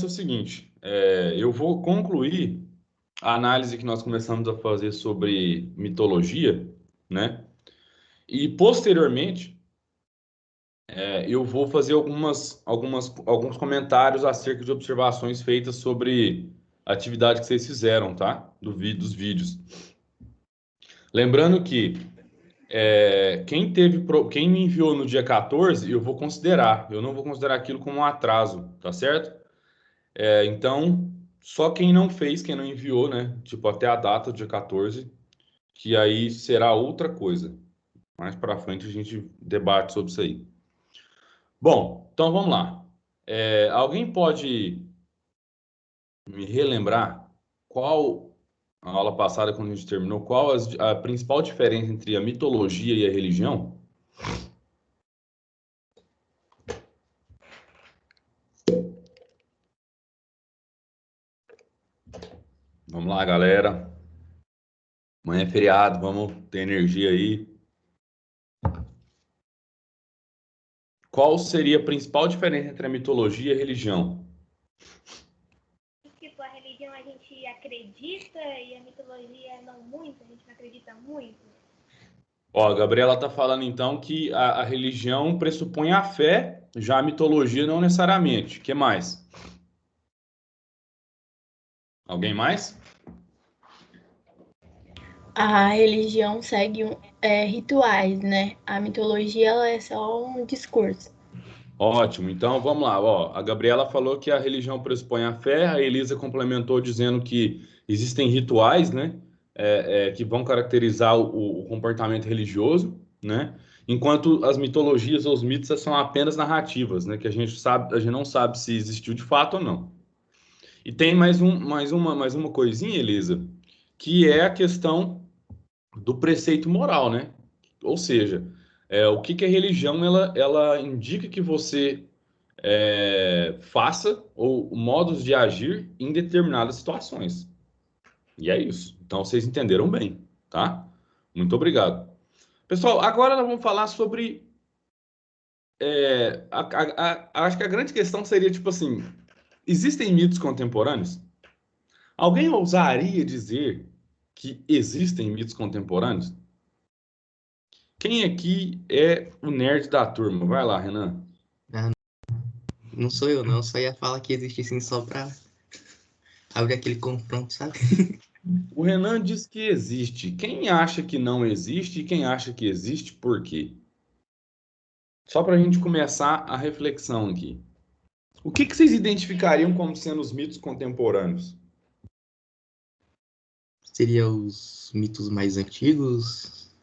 ser o seguinte, eu vou concluir a análise que nós começamos a fazer sobre mitologia, né? E posteriormente, eu vou fazer alguns comentários acerca de observações feitas sobre a atividade que vocês fizeram, tá? Dos vídeos. Lembrando que quem me enviou no dia 14, eu vou considerar. Eu não vou considerar aquilo como um atraso, tá certo? Então, só quem não fez, quem não enviou, né? Tipo, até a data, dia 14, que aí será outra coisa. Mais para frente a gente debate sobre isso aí. Bom, então vamos lá. Alguém pode me relembrar qual, a aula passada, quando a gente terminou, qual a principal diferença entre a mitologia e a religião? Vamos lá, galera. Amanhã é feriado, vamos ter energia aí. Qual seria a principal diferença entre a mitologia e a religião? Tipo, a religião a gente acredita e a mitologia não muito, a gente não acredita muito. Ó, a Gabriela tá falando então que a religião pressupõe a fé, já a mitologia não necessariamente. O que mais? Alguém mais? A religião segue rituais, né? A mitologia ela é só um discurso. Ótimo, então vamos lá. Ó, a Gabriela falou que a religião pressupõe a fé, a Elisa complementou dizendo que existem rituais, né, que vão caracterizar o comportamento religioso, né, enquanto as mitologias ou os mitos são apenas narrativas, né, que a gente não sabe se existiu de fato ou não. E tem mais uma coisinha, Elisa, que é a questão do preceito moral, né? Ou seja, o que que a religião ela indica que você faça ou modos de agir em determinadas situações. E é isso. Então vocês entenderam bem, tá? Muito obrigado. Pessoal, agora nós vamos falar sobre. Acho que a grande questão seria tipo assim: existem mitos contemporâneos? Alguém ousaria dizer que existem mitos contemporâneos? Quem aqui é o nerd da turma? Vai lá, Renan. Não sou eu, não. Só ia falar que existe sim só pra abrir aquele confronto, sabe? O Renan diz que existe. Quem acha que não existe e quem acha que existe, por quê? Só para a gente começar a reflexão aqui. O que que vocês identificariam como sendo os mitos contemporâneos? Seria os mitos mais antigos.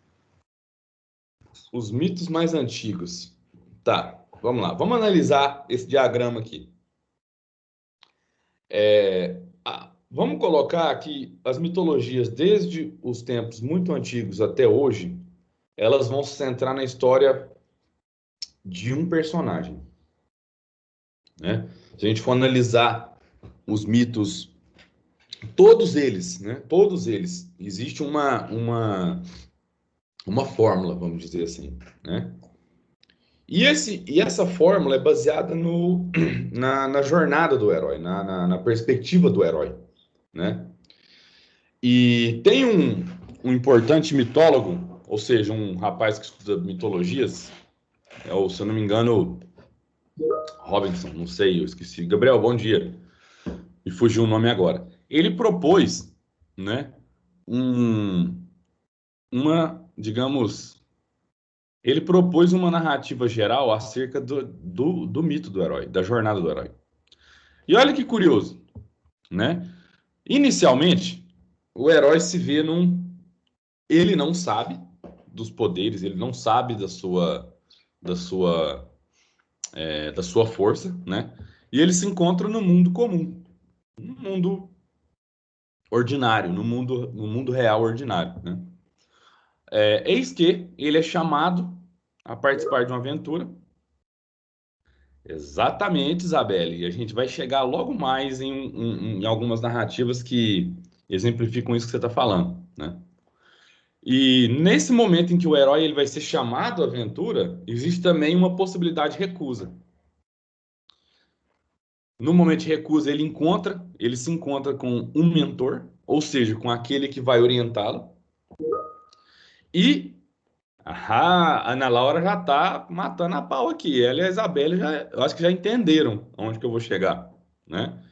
Os mitos mais antigos. Tá, vamos lá. Vamos analisar esse diagrama aqui. Vamos colocar que as mitologias, desde os tempos muito antigos até hoje, elas vão se centrar na história de um personagem, né? Se a gente for analisar os mitos, todos eles, né? Todos eles, existe uma fórmula, vamos dizer assim, né? E essa fórmula é baseada na jornada do herói, na perspectiva do herói, né? E tem um importante mitólogo, ou seja, um rapaz que estuda mitologias, se eu não me engano, Robinson, não sei, eu esqueci. Gabriel, bom dia. Me fugiu o nome agora. Ele propôs, né, digamos, ele propôs uma narrativa geral acerca do mito do herói, da jornada do herói. E olha que curioso, né? Inicialmente, o herói se vê ele não sabe dos poderes, ele não sabe da sua, da sua força, né? E ele se encontra no mundo comum, no mundo ordinário, no mundo real ordinário, né? Eis que ele é chamado a participar de uma aventura. Exatamente, Isabelle. E a gente vai chegar logo mais em algumas narrativas que exemplificam isso que você está falando, né? E nesse momento em que o herói ele vai ser chamado à aventura, existe também uma possibilidade de recusa. No momento de recusa, ele se encontra com um mentor, ou seja, com aquele que vai orientá-lo. E a Ana Laura já está matando a pau aqui. Ela e a Isabelle, eu acho que já entenderam onde que eu vou chegar, né?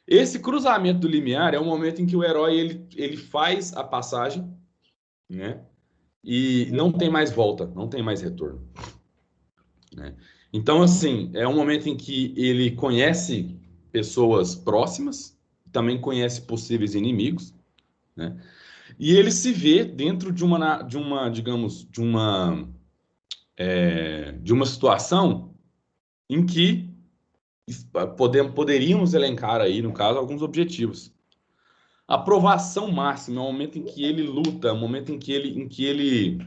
Esse cruzamento do limiar é o momento em que o herói ele faz a passagem, né? E não tem mais volta, não tem mais retorno, né? Então, assim, é um momento em que ele conhece pessoas próximas, também conhece possíveis inimigos, né? E ele se vê dentro digamos, de uma situação em que poderíamos elencar aí, no caso, alguns objetivos. A aprovação máxima é o momento em que ele luta, é o momento em que ele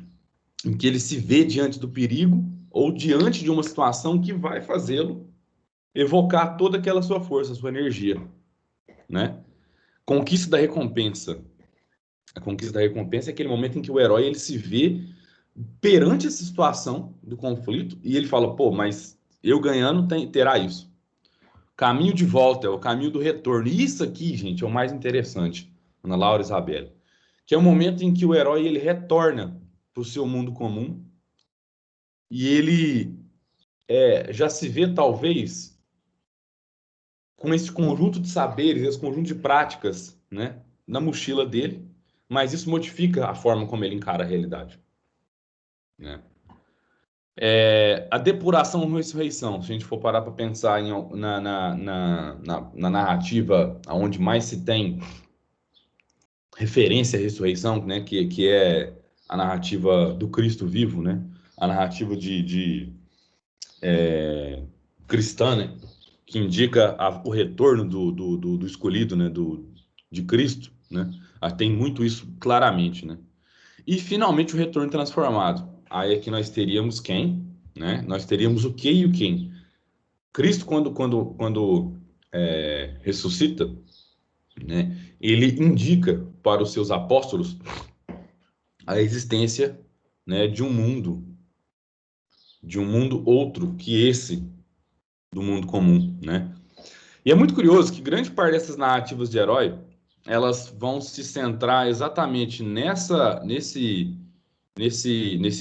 se vê diante do perigo ou diante de uma situação que vai fazê-lo evocar toda aquela sua força, sua energia, né? Conquista da recompensa. A conquista da recompensa é aquele momento em que o herói ele se vê perante essa situação do conflito e ele fala, pô, mas eu ganhando terá isso. Caminho de volta, é o caminho do retorno. E isso aqui, gente, é o mais interessante, Ana Laura e Isabelle, que é o momento em que o herói ele retorna para o seu mundo comum e ele já se vê, talvez, com esse conjunto de saberes, esse conjunto de práticas, né, na mochila dele, mas isso modifica a forma como ele encara a realidade, né? A depuração ou ressurreição, se a gente for parar para pensar na narrativa onde mais se tem referência à ressurreição, né, que é a narrativa do Cristo vivo, né, a narrativa cristã, né, que indica o retorno do escolhido, né, de Cristo, né, tem muito isso claramente, né. E finalmente o retorno transformado. Aí aqui nós teríamos quem, né? Nós teríamos o que e o quem. Cristo quando ressuscita, né? Ele indica para os seus apóstolos a existência, né, de um mundo outro que esse do mundo comum, né? E é muito curioso que grande parte dessas narrativas de herói elas vão se centrar exatamente nesse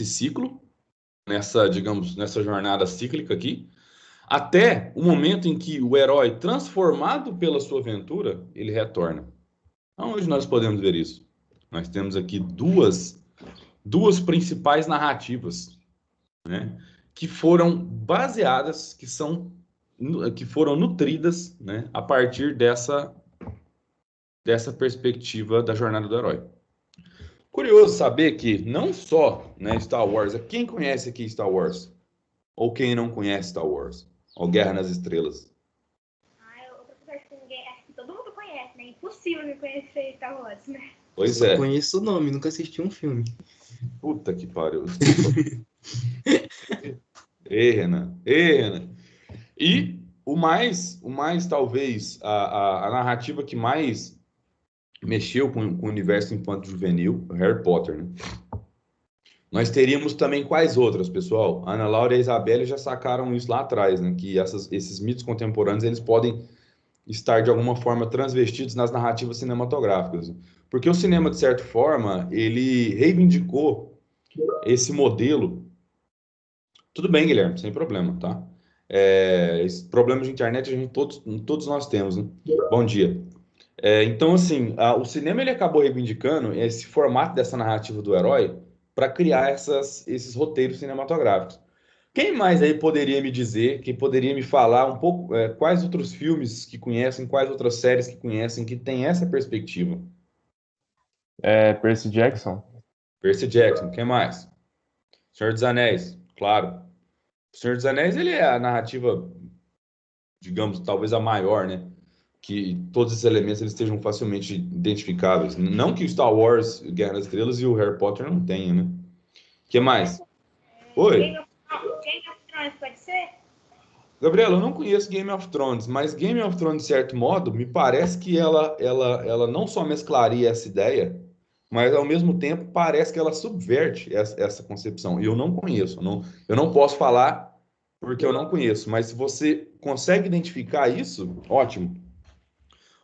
ciclo, digamos, nessa jornada cíclica aqui, até o momento em que o herói, transformado pela sua aventura, ele retorna. Aonde nós podemos ver isso? Nós temos aqui duas principais narrativas, né, que foram baseadas, que foram nutridas, né, a partir dessa perspectiva da jornada do herói. Curioso saber que não só, né, Star Wars, quem conhece aqui Star Wars? Ou quem não conhece Star Wars? Ou Guerra nas Estrelas? Acho que todo mundo conhece, né? Impossível não conhecer Star Wars, né? Pois é. Conheço o nome, nunca assisti um filme. Puta que pariu. Ei, Renan. E o mais talvez, a narrativa que mais mexeu com o universo infanto-juvenil, Harry Potter, né? Nós teríamos também quais outras, pessoal? A Ana Laura e a Isabelle já sacaram isso lá atrás, né? Que esses mitos contemporâneos, eles podem estar, de alguma forma, transvestidos nas narrativas cinematográficas. Porque o cinema, de certa forma, ele reivindicou esse modelo. Tudo bem, Guilherme, sem problema, tá? Esse problema de internet todos nós temos, né? Bom dia. Então, assim, o cinema ele acabou reivindicando esse formato dessa narrativa do herói para criar esses roteiros cinematográficos. Quem mais aí poderia me dizer, quem poderia me falar um pouco, quais outros filmes que conhecem, quais outras séries que conhecem que tem essa perspectiva? Percy Jackson. Percy Jackson, quem mais? Senhor dos Anéis, claro. O Senhor dos Anéis, ele é a narrativa, digamos, talvez a maior, né? Que todos esses elementos eles estejam facilmente identificáveis. Não que o Star Wars, Guerra nas Estrelas e o Harry Potter não tenham, né? O que mais? Oi? Game of Thrones pode ser? Gabriela, eu não conheço Game of Thrones, mas Game of Thrones, de certo modo, me parece que ela não só mesclaria essa ideia, mas ao mesmo tempo parece que ela subverte essa concepção. E eu não conheço, eu não posso falar porque eu não conheço, mas se você consegue identificar isso, ótimo.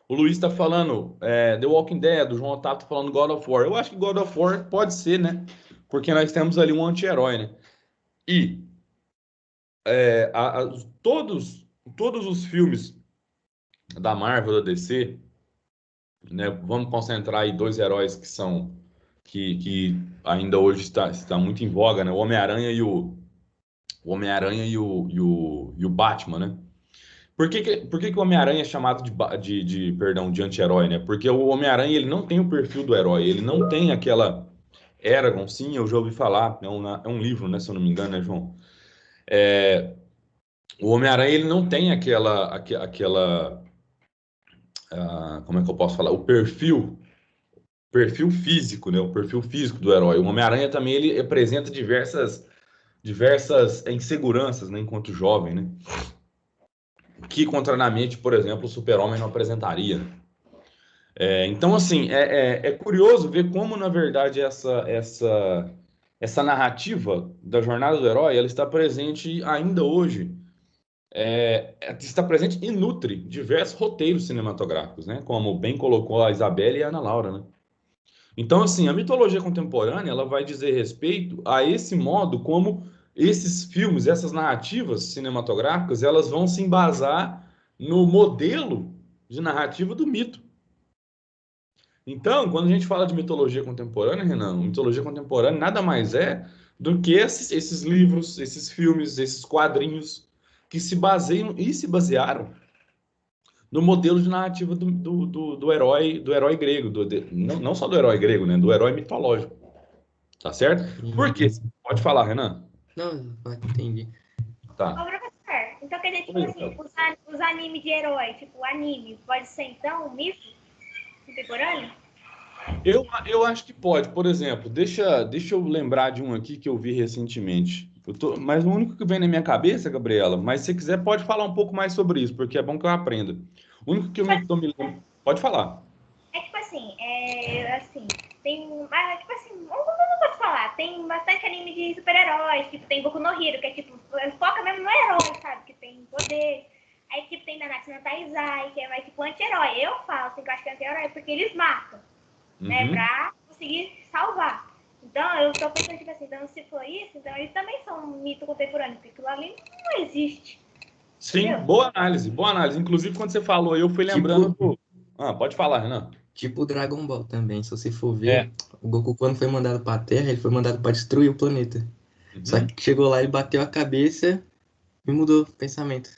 O Luiz está falando The Walking Dead, o João Otávio tá falando God of War. Eu acho que God of War pode ser, né? Porque nós temos ali um anti-herói, né? E todos os filmes da Marvel, da DC, né? Vamos concentrar aí dois heróis que ainda hoje está muito em voga, né? O Homem-Aranha e o Batman, né? Por que que o Homem-Aranha é chamado de anti-herói, né? Porque o Homem-Aranha ele não tem o perfil do herói, ele não tem aquela Eragon, sim, eu já ouvi falar, é um livro, né? Se eu não me engano, né, João? O Homem-Aranha ele não tem como é que eu posso falar? O perfil físico, né? O perfil físico do herói. O Homem-Aranha também ele apresenta diversas inseguranças, né? Enquanto jovem, né? Que, contrariamente, por exemplo, o Super-Homem não apresentaria, né? Então, assim, é curioso ver como, na verdade, essa narrativa da jornada do herói, ela está presente ainda hoje, está presente e nutre diversos roteiros cinematográficos, né? Como bem colocou a Isabela e a Ana Laura, né? Então, assim, a mitologia contemporânea, ela vai dizer respeito a esse modo como esses filmes, essas narrativas cinematográficas, elas vão se embasar no modelo de narrativa do mito. Então, quando a gente fala de mitologia contemporânea, Renan, mitologia contemporânea nada mais é do que esses livros, esses filmes, esses quadrinhos que se baseiam e se basearam no modelo de narrativa do herói grego, não só do herói grego, né? Do herói mitológico, tá certo? Por quê? Pode falar, Renan. Não, entendi. Tá. Ô, professor, então quer dizer, tipo Oi, assim, Rafael. os animes de herói, tipo, o anime, pode ser então um mito contemporâneo? Eu acho que pode. Por exemplo, deixa eu lembrar de um aqui que eu vi recentemente. Mas o único que vem na minha cabeça, Gabriela, mas se você quiser pode falar um pouco mais sobre isso, porque é bom que eu aprenda. O único que eu me tô me lembrando. Pode falar. Tipo assim, tem, tipo assim, não posso falar, tem bastante anime de super-heróis, tipo, tem Boku no Hero, que é tipo, foca mesmo no herói, sabe, que tem poder. Aí, tipo, tem Nanatsu no Taizai, que é mais tipo anti-herói. Eu falo, assim, que eu acho que é anti-herói porque eles matam, né, Uhum. pra conseguir salvar. Então, eu tô pensando, tipo assim, então, se for isso, então eles também são um mito contemporâneo, porque aquilo ali não existe, Sim, entendeu? boa análise, boa análise. Inclusive, quando você falou, eu fui lembrando Tipo, do. Ah, pode falar, Renan. tipo o Dragon Ball também. Se você for ver, É. o Goku, quando foi mandado pra Terra, ele foi mandado pra destruir o planeta. Só Uhum. que chegou lá, ele bateu a cabeça e mudou o pensamento.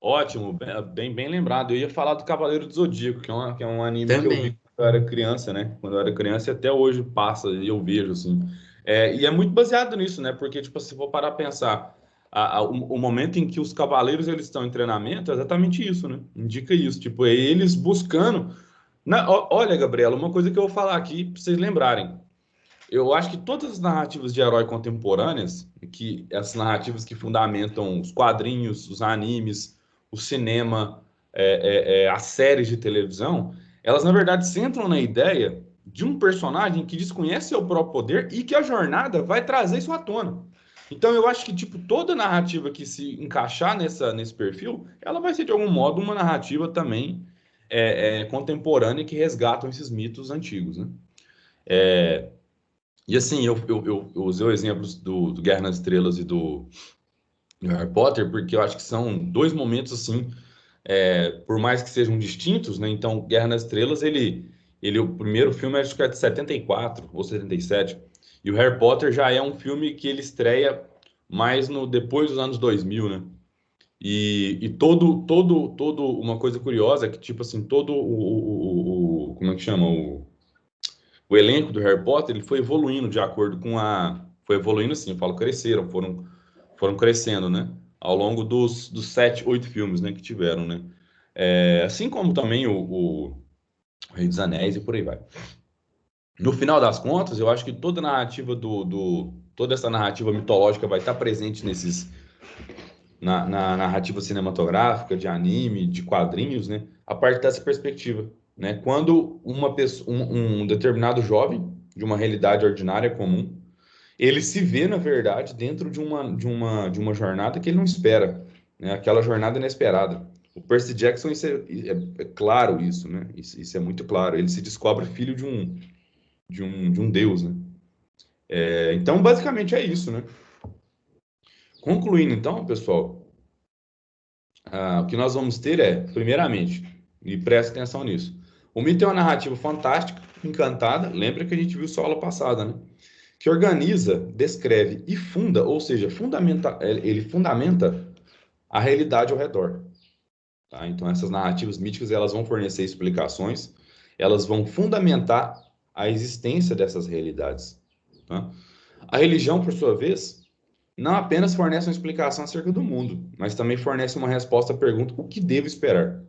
Ótimo, bem lembrado. Eu ia falar do Cavaleiro do Zodíaco, que é um anime que eu vi Também. quando eu era criança, né? Quando eu era criança e até hoje passa e eu vejo, assim. E é muito baseado nisso, né? Porque, tipo, se for parar a pensar, o momento em que os cavaleiros eles estão em treinamento é exatamente isso, né? Indica isso. Tipo, é eles buscando. Olha, Gabriela, uma coisa que eu vou falar aqui para vocês lembrarem. Eu acho que todas as narrativas de herói contemporâneas, que essas narrativas que fundamentam os quadrinhos, os animes, o cinema, as séries de televisão, elas na verdade centram na ideia de um personagem que desconhece seu próprio poder e que a jornada vai trazer isso à tona. Então eu acho que tipo toda narrativa que se encaixar nesse perfil, ela vai ser de algum modo uma narrativa também contemporânea que resgatam esses mitos antigos, né? E assim, eu usei os exemplos do Guerra nas Estrelas e do Harry Potter, porque eu acho que são dois momentos assim, por mais que sejam distintos, né? Então, Guerra nas Estrelas, o primeiro filme acho que é de 74 ou 77, e o Harry Potter já é um filme que ele estreia mais no depois dos anos 2000, né? E todo uma coisa curiosa é que, tipo assim, todo como é que chama? O elenco do Harry Potter ele foi evoluindo de acordo com a. Foi evoluindo assim, eu falo, cresceram, foram crescendo, né? Ao longo dos 7, 8 filmes, né, que tiveram, né? Assim como também o Rei dos Anéis e por aí vai. No final das contas, eu acho que toda essa narrativa mitológica vai estar presente na narrativa cinematográfica, de anime, de quadrinhos, né? A partir dessa perspectiva, né? Quando uma pessoa, um determinado jovem de uma realidade ordinária comum, ele se vê, na verdade, dentro de uma jornada que ele não espera, né? Aquela jornada inesperada. O Percy Jackson, é claro isso, né? Isso é muito claro. Ele se descobre filho de um deus, né? Então, basicamente é isso, né? Concluindo, então, pessoal, o que nós vamos ter é, primeiramente, e preste atenção nisso, o mito é uma narrativa fantástica, encantada, lembra que a gente viu só aula passada, né? Que organiza, descreve e funda, ou seja, ele fundamenta a realidade ao redor. Tá? Então, essas narrativas míticas elas vão fornecer explicações, elas vão fundamentar a existência dessas realidades. Tá? A religião, por sua vez, não apenas fornece uma explicação acerca do mundo, mas também fornece uma resposta à pergunta: o que devo esperar?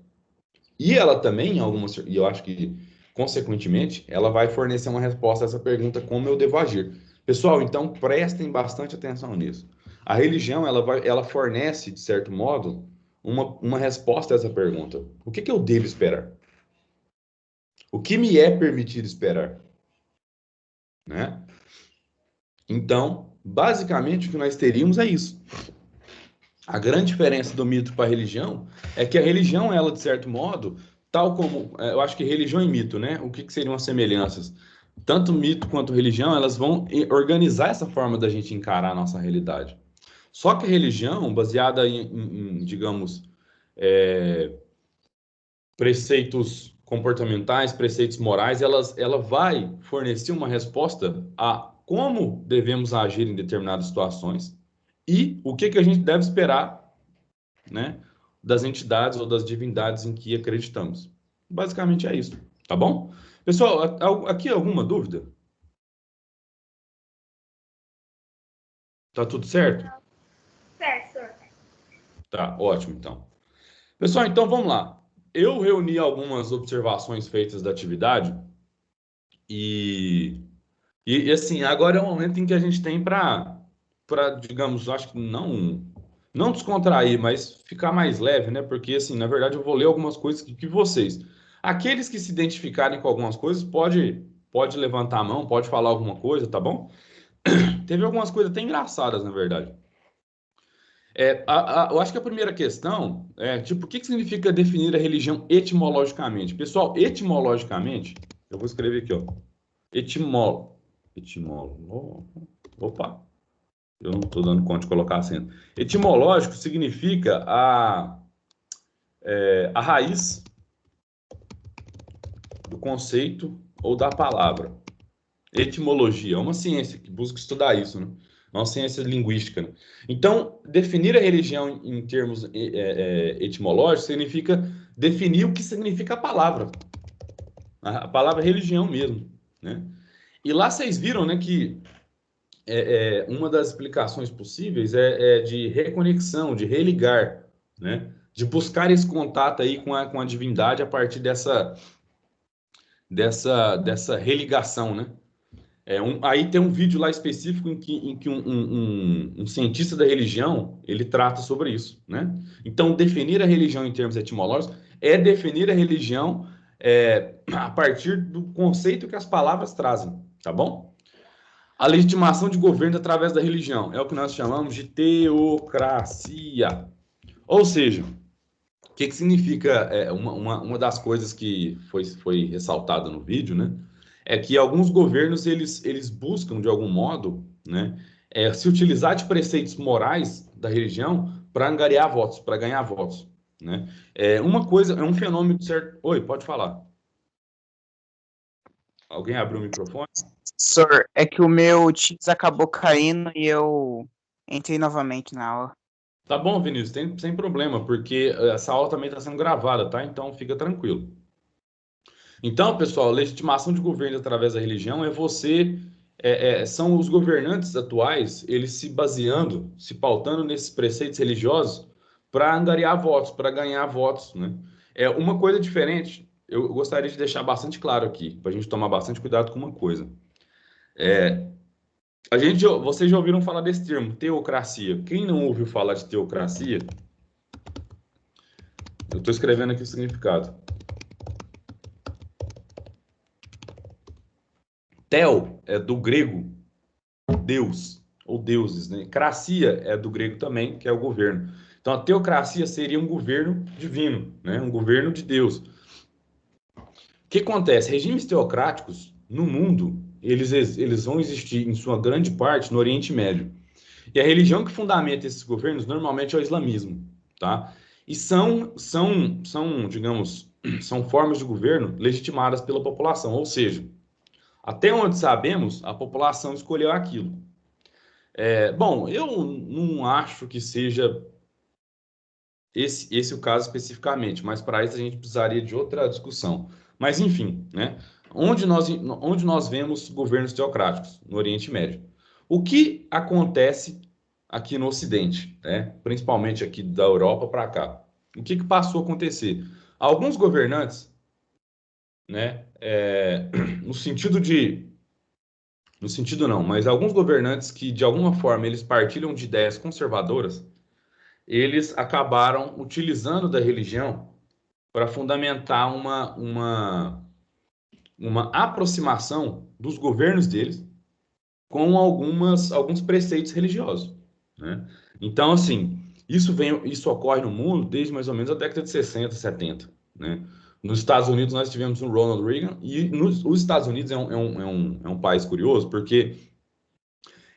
E ela também, e eu acho que, consequentemente, ela vai fornecer uma resposta a essa pergunta: como eu devo agir? Pessoal, então prestem bastante atenção nisso. A religião, ela fornece, de certo modo, uma resposta a essa pergunta: o que eu devo esperar? O que me é permitido esperar? Né? Então, basicamente, o que nós teríamos é isso. A grande diferença do mito para a religião é que a religião, ela, de certo modo, tal como, eu acho que religião e mito, né? O que seriam as semelhanças? Tanto mito quanto religião, elas vão organizar essa forma da gente encarar a nossa realidade. Só que a religião, baseada digamos, é, preceitos comportamentais, preceitos morais, ela vai fornecer uma resposta a como devemos agir em determinadas situações e o que a gente deve esperar, né, das entidades ou das divindades em que acreditamos. Basicamente é isso, tá bom? Pessoal, aqui alguma dúvida? Tá tudo certo? Certo, senhor. Tá, ótimo, então. Pessoal, então vamos lá. Eu reuni algumas observações feitas da atividade e, assim, agora é o momento em que a gente tem digamos, acho que não descontrair, mas ficar mais leve, né? Porque, assim, na verdade, eu vou ler algumas coisas que vocês. Aqueles que se identificarem com algumas coisas, pode levantar a mão, pode falar alguma coisa, tá bom? Teve algumas coisas até engraçadas, na verdade. Eu acho que a primeira questão é, tipo, o que significa definir a religião etimologicamente? Pessoal, etimologicamente, eu vou escrever aqui, ó. Opa, eu não estou dando conta de colocar acento. Etimológico significa a raiz do conceito ou da palavra. Etimologia é uma ciência que busca estudar isso, né? É uma ciência linguística, né? Então, definir a religião em termos etimológicos significa definir o que significa a palavra. A palavra religião mesmo, né? E lá vocês viram, né, que uma das explicações possíveis é de reconexão, de religar, né? De buscar esse contato aí com a divindade a partir dessa religação, né? Aí tem um vídeo lá específico em que um cientista da religião ele trata sobre isso, né? Então, definir a religião em termos etimológicos é definir a religião a partir do conceito que as palavras trazem, tá bom? A legitimação de governo através da religião é o que nós chamamos de teocracia. Ou seja, o que significa uma das coisas que foi ressaltada no vídeo, né? É que alguns governos eles buscam de algum modo, né, se utilizar de preceitos morais da religião para angariar votos, para ganhar votos, né? Uma coisa, é um fenômeno certo. Oi, pode falar. Alguém abriu o microfone? Sir, é que o meu Teams acabou caindo e eu entrei novamente na aula. Tá bom, Vinícius, sem problema, porque essa aula também está sendo gravada, tá? Então fica tranquilo. Então, pessoal, legitimação de governo através da religião são os governantes atuais, eles se baseando, se pautando nesses preceitos religiosos para angariar votos, para ganhar votos, né? É uma coisa diferente. Eu gostaria de deixar bastante claro aqui, para a gente tomar bastante cuidado com uma coisa. Vocês já ouviram falar desse termo, teocracia. Quem não ouviu falar de teocracia, eu estou escrevendo aqui o significado. Theo é do grego Deus, ou deuses, né? Cracia é do grego também, que é o governo. Então, a teocracia seria um governo divino, né? Um governo de Deus. O que acontece? Regimes teocráticos no mundo, eles vão existir em sua grande parte no Oriente Médio. E a religião que fundamenta esses governos normalmente é o islamismo, tá? E digamos, são formas de governo legitimadas pela população, ou seja, até onde sabemos, a população escolheu aquilo. Bom, eu não acho que seja esse o caso especificamente, mas para isso a gente precisaria de outra discussão. Mas, enfim, né? Onde nós vemos governos teocráticos? No Oriente Médio. O que acontece aqui no Ocidente, né? Principalmente aqui da Europa para cá? O que passou a acontecer? Alguns governantes, né? No sentido de... No sentido não, mas alguns governantes que, de alguma forma, eles partilham de ideias conservadoras, eles acabaram utilizando da religião para fundamentar uma aproximação dos governos deles com alguns preceitos religiosos, né? Então, assim, isso ocorre no mundo desde mais ou menos a década de 60, 70, né? Nos Estados Unidos, nós tivemos um Ronald Reagan, e os Estados Unidos é um país curioso, porque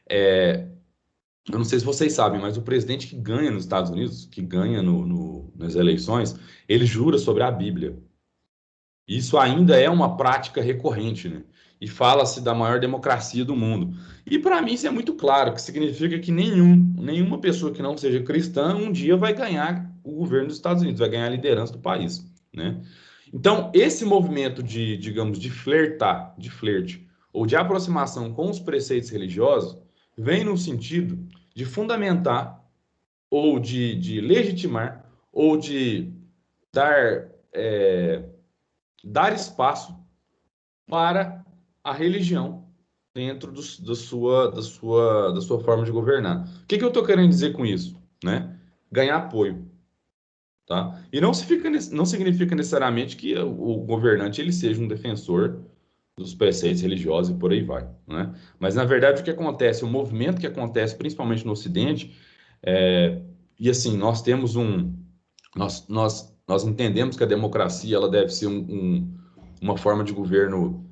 eu não sei se vocês sabem, mas o presidente que ganha nos Estados Unidos, que ganha nas eleições, ele jura sobre a Bíblia. Isso ainda é uma prática recorrente, né? E fala-se da maior democracia do mundo. E para mim isso é muito claro, que significa que nenhuma pessoa que não seja cristã um dia vai ganhar o governo dos Estados Unidos, vai ganhar a liderança do país, né? Então, esse movimento digamos, de flerte, ou de aproximação com os preceitos religiosos, vem no sentido de fundamentar, ou de legitimar, ou de dar, dar espaço para a religião dentro da sua forma de governar. O que eu estou querendo dizer com isso? Né? Ganhar apoio. Tá? E não significa necessariamente que o governante ele seja um defensor dos preceitos religiosos e por aí vai, né? Mas, na verdade, o que acontece, o movimento que acontece, principalmente no Ocidente, e assim, nós entendemos que a democracia ela deve ser uma forma de governo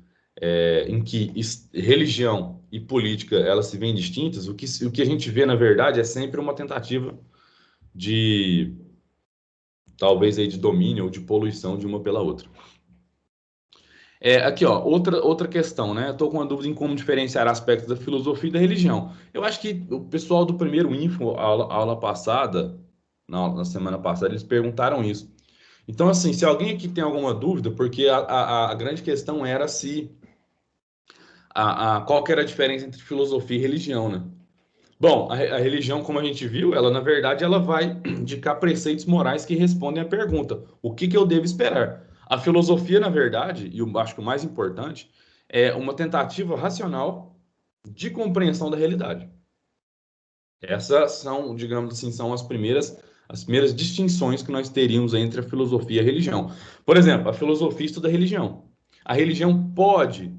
em que religião e política elas se veem distintas. O que a gente vê, na verdade, é sempre uma tentativa de, talvez, aí, de domínio ou de poluição de uma pela outra. Aqui, ó, outra questão, né? Estou com uma dúvida em como diferenciar aspectos da filosofia e da religião. Eu acho que o pessoal do primeiro Info, aula passada, na semana passada, eles perguntaram isso. Então, assim, se alguém aqui tem alguma dúvida, porque a grande questão era se qual que era a diferença entre filosofia e religião, né? Bom, a religião, como a gente viu, ela, na verdade, ela vai indicar preceitos morais que respondem à pergunta: o que eu devo esperar? A filosofia, na verdade, e eu acho que o mais importante, é uma tentativa racional de compreensão da realidade. Essas são, digamos assim, são as primeiras distinções que nós teríamos entre a filosofia e a religião. Por exemplo, a filosofia estuda a religião. A religião pode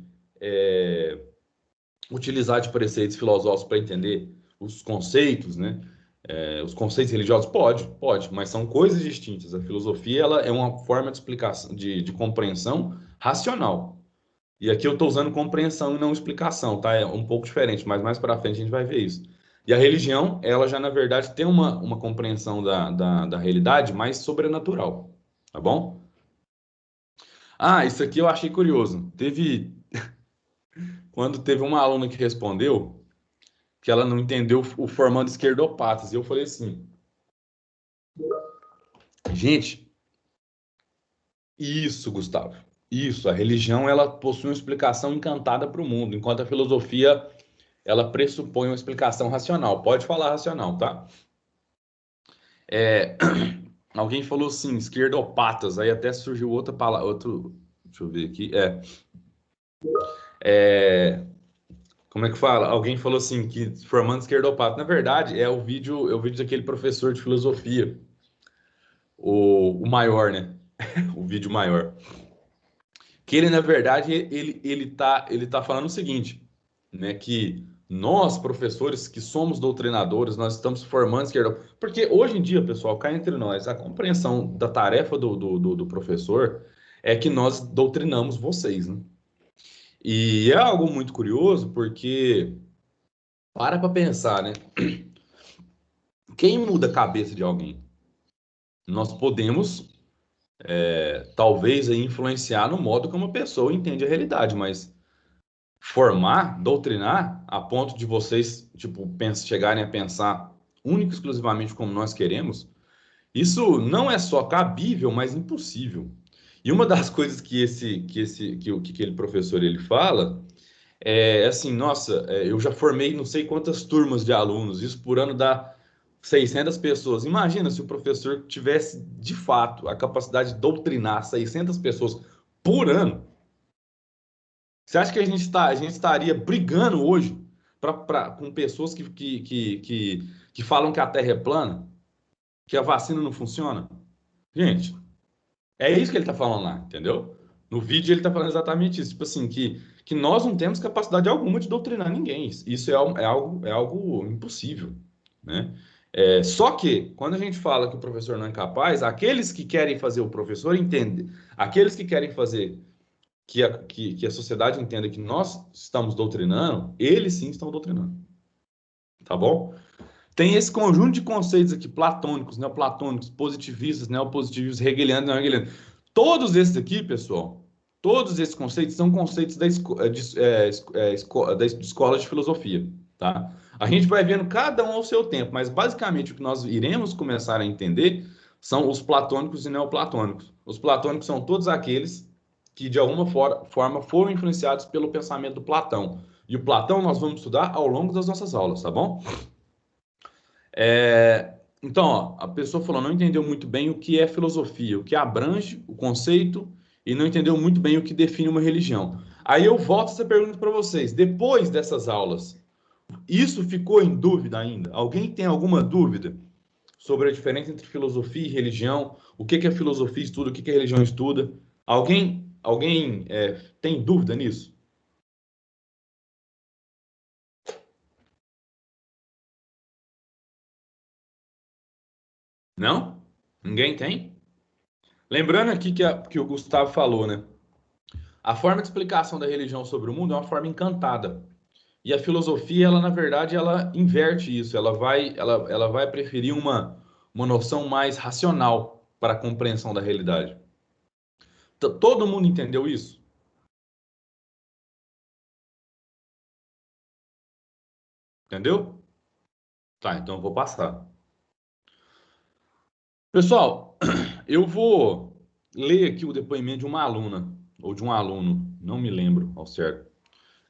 utilizar de preceitos filosóficos para entender os conceitos, né? Os conceitos religiosos? Pode, mas são coisas distintas. A filosofia ela é uma forma de explicação, de compreensão racional. E aqui eu estou usando compreensão e não explicação, tá? É um pouco diferente, mas mais para frente a gente vai ver isso. E a religião, ela já, na verdade, tem uma compreensão da realidade mais sobrenatural, tá bom? Isso aqui eu achei curioso. Quando teve uma aluna que respondeu que ela não entendeu o formando esquerdopatas, e eu falei assim, gente, isso, Gustavo, isso, a religião, ela possui uma explicação encantada para o mundo, enquanto a filosofia, ela pressupõe uma explicação racional. Pode falar racional, tá? Alguém falou assim, esquerdopatas, aí até surgiu outra palavra, deixa eu ver aqui, como é que fala? Alguém falou assim, que formando esquerdopata. Na verdade, é o vídeo daquele professor de filosofia, o maior, né? O vídeo maior. Que ele, na verdade, ele tá falando o seguinte, né? Que nós, professores que somos doutrinadores, nós estamos formando esquerda. Porque hoje em dia, pessoal, cá entre nós, a compreensão da tarefa do professor é que nós doutrinamos vocês, né? E é algo muito curioso, porque para pensar, né? Quem muda a cabeça de alguém? Nós podemos, talvez, aí, influenciar no modo como a pessoa entende a realidade, mas formar, doutrinar, a ponto de vocês, tipo, chegarem a pensar única e exclusivamente como nós queremos, isso não é só cabível, mas impossível. E uma das coisas que aquele professor ele fala é assim, nossa, eu já formei não sei quantas turmas de alunos, isso por ano dá 600 pessoas. Imagina se o professor tivesse, de fato, a capacidade de doutrinar 600 pessoas por ano. Você acha que a gente estaria brigando hoje com pessoas que falam que a Terra é plana, que a vacina não funciona? Gente, é isso que ele está falando lá, entendeu? No vídeo ele está falando exatamente isso, tipo assim, que nós não temos capacidade alguma de doutrinar ninguém. Isso é algo impossível, né? Só que, quando a gente fala que o professor não é capaz, aqueles que querem fazer o professor entendem, aqueles que querem fazer que a sociedade entenda que nós estamos doutrinando, eles sim estão doutrinando. Tá bom? Tem esse conjunto de conceitos aqui, platônicos, neoplatônicos, positivistas, neopositivistas, hegelianos, não-hegelianos. Todos esses aqui, pessoal, todos esses conceitos são conceitos da escola de filosofia, tá? A gente vai vendo cada um ao seu tempo, mas basicamente o que nós iremos começar a entender são os platônicos e neoplatônicos. Os platônicos são todos aqueles que de alguma forma foram influenciados pelo pensamento do Platão. E o Platão nós vamos estudar ao longo das nossas aulas, tá bom? Então, ó, a pessoa falou, não entendeu muito bem o que é filosofia, o que abrange o conceito e não entendeu muito bem o que define uma religião. Aí eu volto essa pergunta para vocês. Depois dessas aulas, isso ficou em dúvida ainda? Alguém tem alguma dúvida sobre a diferença entre filosofia e religião? O que é filosofia estuda, o que é religião estuda? Alguém tem dúvida nisso? Não? Ninguém tem? Lembrando aqui que o Gustavo falou, né? A forma de explicação da religião sobre o mundo é uma forma encantada. E a filosofia, ela, na verdade, ela inverte isso. Ela vai preferir uma noção mais racional para a compreensão da realidade. Todo mundo entendeu isso? Entendeu? Tá, então eu vou passar. Pessoal, eu vou ler aqui o depoimento de uma aluna, ou de um aluno, não me lembro ao certo.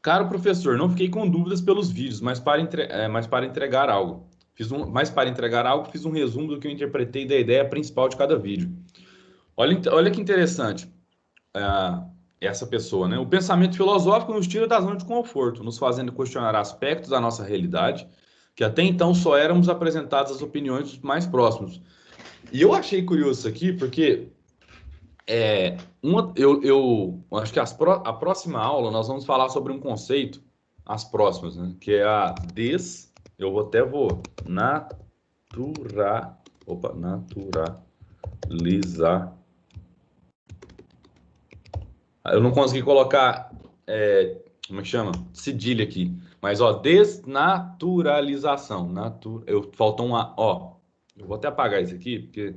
Caro professor, não fiquei com dúvidas pelos vídeos, mas para entregar algo. Para entregar algo, fiz um resumo do que eu interpretei da ideia principal de cada vídeo. Olha que interessante essa pessoa, né? O pensamento filosófico nos tira da zona de conforto, nos fazendo questionar aspectos da nossa realidade, que até então só éramos apresentados as opiniões dos mais próximos. E eu achei curioso isso aqui, porque eu acho que a próxima aula nós vamos falar sobre um conceito, as próximas, né? Que é a naturalizar. Eu não consegui colocar, como é que chama? Cedilha aqui. Mas, ó, desnaturalização. Faltou um A, ó. Eu vou até apagar isso aqui, porque...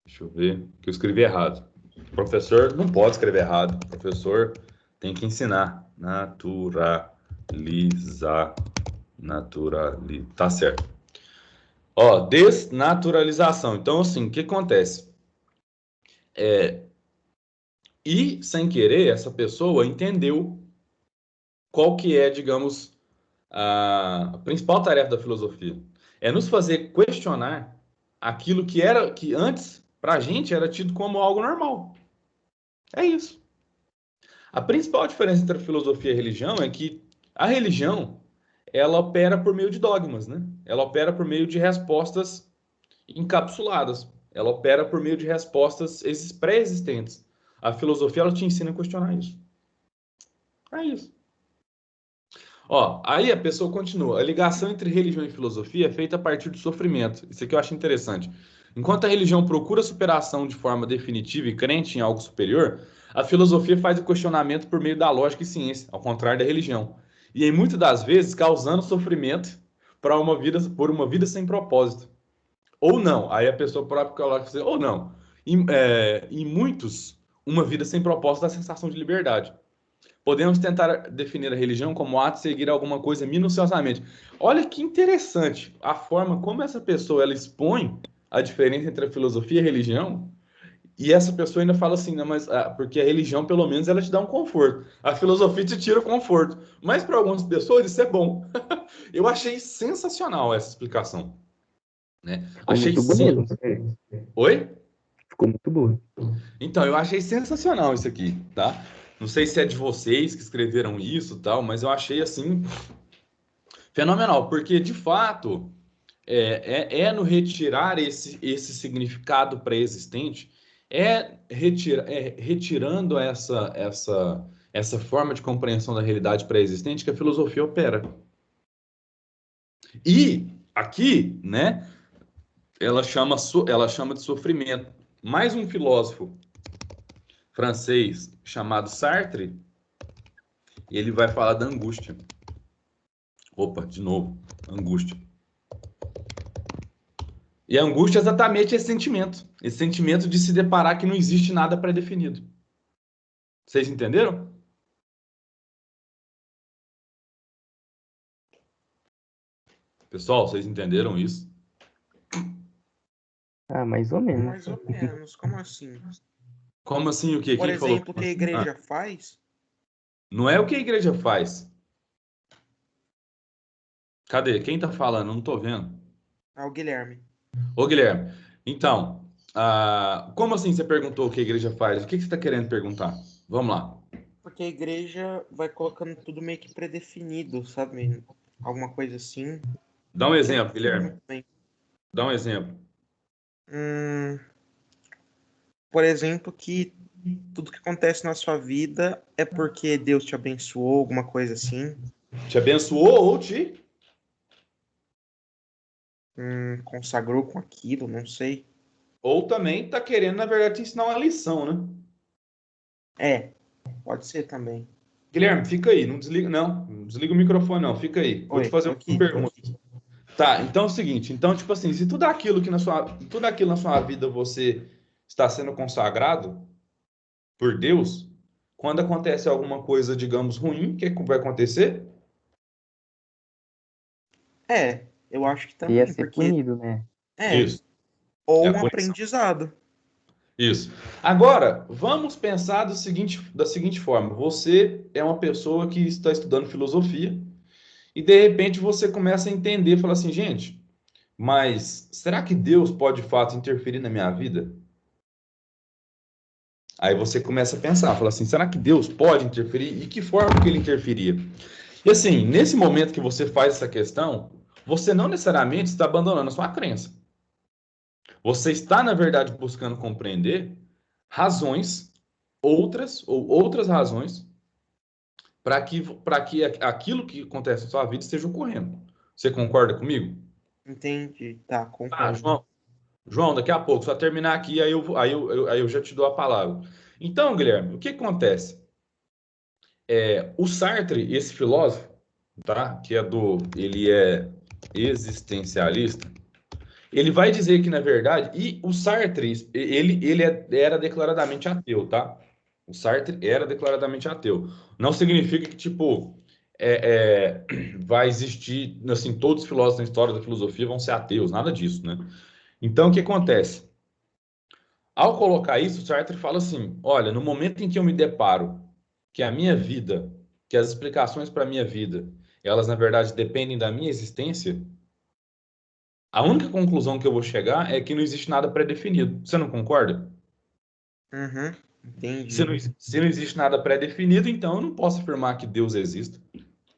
Deixa eu ver, que eu escrevi errado. O professor não pode escrever errado. O professor tem que ensinar. Tá certo. Ó, desnaturalização. Então, assim, o que acontece? E, sem querer, essa pessoa entendeu qual que é, digamos, a principal tarefa da filosofia. É nos fazer questionar aquilo que antes, para a gente, era tido como algo normal. É isso. A principal diferença entre a filosofia e a religião é que a religião, ela opera por meio de dogmas, né? Ela opera por meio de respostas encapsuladas. Ela opera por meio de respostas pré-existentes. A filosofia, ela te ensina a questionar isso. É isso. Ó, aí a pessoa continua. A ligação entre religião e filosofia é feita a partir do sofrimento. Isso aqui eu acho interessante. Enquanto a religião procura superação de forma definitiva e crente em algo superior, a filosofia faz o questionamento por meio da lógica e ciência, ao contrário da religião. E em muitas das vezes causando sofrimento por uma vida sem propósito. Ou não. Aí a pessoa própria coloca assim, ou não. Em muitos, uma vida sem propósito dá a sensação de liberdade. Podemos tentar definir a religião como o ato de seguir alguma coisa minuciosamente. Olha que interessante a forma como essa pessoa ela expõe a diferença entre a filosofia e a religião. E essa pessoa ainda fala assim, não, mas porque a religião, pelo menos, ela te dá um conforto. A filosofia te tira o conforto. Mas para algumas pessoas isso é bom. Eu achei sensacional essa explicação. Né? Ficou Achei muito bonito. Oi? Ficou muito bom. Então, eu achei sensacional isso aqui, tá? Não sei se é de vocês que escreveram isso, tal, mas eu achei assim fenomenal, porque de fato no retirar esse significado pré-existente, retirando essa forma de compreensão da realidade pré-existente que a filosofia opera. E aqui, né, ela chama de sofrimento. Mais um filósofo francês chamado Sartre, ele vai falar da angústia. Opa, de novo, angústia. E a angústia é exatamente esse sentimento de se deparar que não existe nada pré-definido. Vocês entenderam? Pessoal, vocês entenderam isso? Ah, mais ou menos. Mais ou menos, como assim? Como assim o quê? Por Quem falou? exemplo, o que a igreja faz? Não é o que a igreja faz. Cadê? Quem tá falando? Não tô vendo. Ah, o Guilherme. Ô, Guilherme, então, como assim você perguntou o que a igreja faz? O que você está querendo perguntar? Vamos lá. Porque a igreja vai colocando tudo meio que predefinido, sabe? Alguma coisa assim. Dá um exemplo, Guilherme. Bem. Dá um exemplo. Por exemplo, que tudo que acontece na sua vida é porque Deus te abençoou, alguma coisa assim. Te abençoou ou te... Consagrou com aquilo, não sei. Ou também tá querendo, na verdade, te ensinar uma lição, né? Pode ser também. Guilherme, fica aí. Não desliga, não. Não desliga o microfone, não. Fica aí. Vou te fazer uma pergunta. Tá, então é o seguinte. Então, tipo assim, se tudo aquilo na sua vida você está sendo consagrado por Deus, quando acontece alguma coisa, digamos, ruim, o que vai acontecer? Eu acho que também. Ia ser punido, né? Isso. Ou É a um punição. aprendizado. Isso. Agora, vamos pensar da seguinte forma. Você é uma pessoa que está estudando filosofia e, de repente, você começa a entender, fala assim, gente, mas será que Deus pode, de fato, interferir na minha vida? Aí você começa a pensar, fala assim, será que Deus pode interferir? E que forma que ele interferia? E assim, nesse momento que você faz essa questão, você não necessariamente está abandonando a sua crença. Você está, na verdade, buscando compreender razões, outras razões, para que aquilo que acontece na sua vida esteja ocorrendo. Você concorda comigo? Entendi. Tá, concordo. João, daqui a pouco, só terminar aqui, aí eu já te dou a palavra. Então, Guilherme, o que acontece? O Sartre, esse filósofo, tá? Ele é existencialista. Ele vai dizer que, na verdade, e o Sartre, ele era declaradamente ateu, tá? O Sartre era declaradamente ateu. Não significa que, tipo, vai existir, assim, todos os filósofos na história da filosofia vão ser ateus, nada disso, né? Então, o que acontece? Ao colocar isso, o Sartre fala assim, olha, no momento em que eu me deparo que a minha vida, que as explicações para a minha vida, elas, na verdade, dependem da minha existência, a única conclusão que eu vou chegar é que não existe nada pré-definido. Você não concorda? Entendi. Se não existe nada pré-definido, então eu não posso afirmar que Deus exista.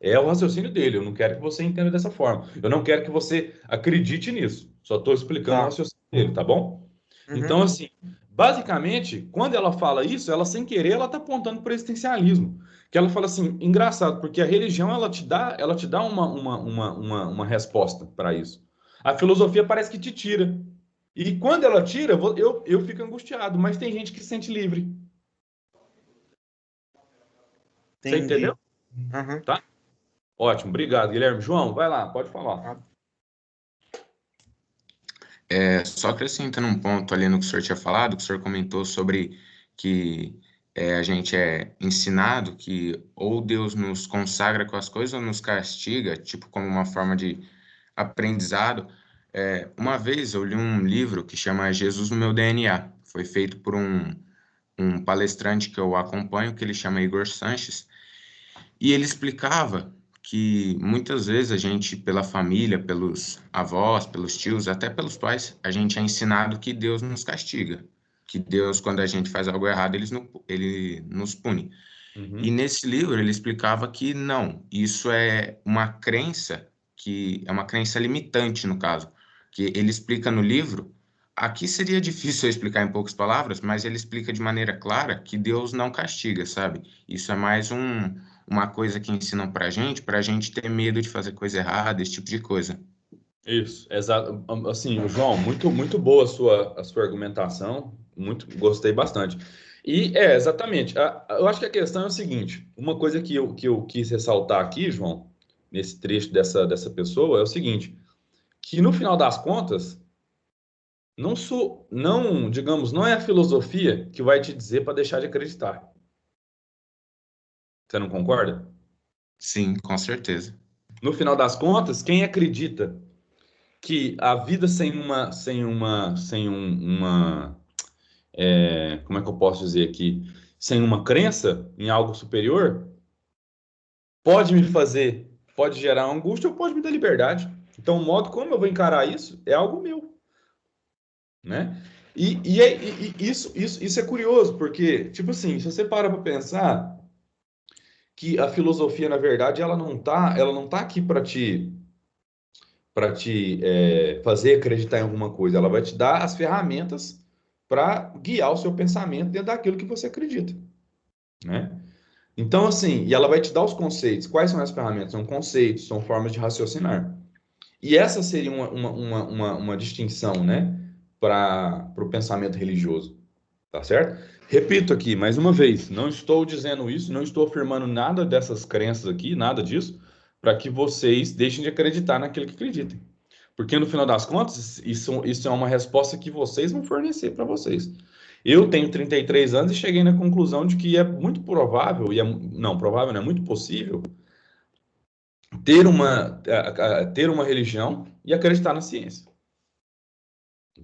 É o raciocínio dele. Eu não quero que você entenda dessa forma. Eu não quero que você acredite nisso. Só estou explicando o raciocínio dele, tá bom? Então, assim, basicamente, quando ela fala isso, ela sem querer, ela está apontando para o existencialismo. Que ela fala assim, engraçado, porque a religião ela te dá uma resposta para isso. A filosofia parece que te tira. E quando ela tira, eu fico angustiado, mas tem gente que se sente livre. Você Entendi. entendeu? Aham. Tá? Ótimo, obrigado, Guilherme. João, vai lá, pode falar. Só acrescentando um ponto ali no que o senhor tinha falado, que o senhor comentou sobre que a gente é ensinado que ou Deus nos consagra com as coisas ou nos castiga, tipo como uma forma de aprendizado. Uma vez eu li um livro que chama Jesus no Meu DNA. Foi feito por um palestrante que eu acompanho, que ele chama Igor Sanches, e ele explicava que muitas vezes a gente, pela família, pelos avós, pelos tios, até pelos pais, a gente é ensinado que Deus nos castiga, que Deus, quando a gente faz algo errado, ele nos pune. Uhum. E nesse livro ele explicava que não, isso é uma crença, que é uma crença limitante, no caso, que ele explica no livro. Aqui seria difícil eu explicar em poucas palavras, mas ele explica de maneira clara que Deus não castiga, sabe? Isso é mais uma coisa que ensinam pra gente ter medo de fazer coisa errada, esse tipo de coisa. Isso, exato. Assim, João, muito boa a sua argumentação, gostei bastante. E exatamente. Eu acho que a questão é o seguinte: uma coisa que eu quis ressaltar aqui, João, nesse trecho dessa pessoa, é o seguinte: que no final das contas, digamos, não é a filosofia que vai te dizer para deixar de acreditar. Você não concorda? Sim, com certeza. No final das contas, quem acredita que a vida como é que eu posso dizer aqui, sem uma crença em algo superior, pode gerar angústia ou pode me dar liberdade. Então, o modo como eu vou encarar isso é algo meu, né? Isso é curioso, porque, tipo assim, se você para para pensar que a filosofia, na verdade, ela não tá aqui para te fazer acreditar em alguma coisa. Ela vai te dar as ferramentas para guiar o seu pensamento dentro daquilo que você acredita, né? Então, assim, e ela vai te dar os conceitos. Quais são as ferramentas? São conceitos, são formas de raciocinar. E essa seria uma distinção, né, para o pensamento religioso, tá certo? Repito aqui, mais uma vez, não estou dizendo isso, não estou afirmando nada dessas crenças aqui, nada disso, para que vocês deixem de acreditar naquilo que acreditem. Porque no final das contas, isso é uma resposta que vocês vão fornecer para vocês. Eu tenho 33 anos e cheguei na conclusão de que é muito provável, não, provável não, é muito possível ter uma religião e acreditar na ciência.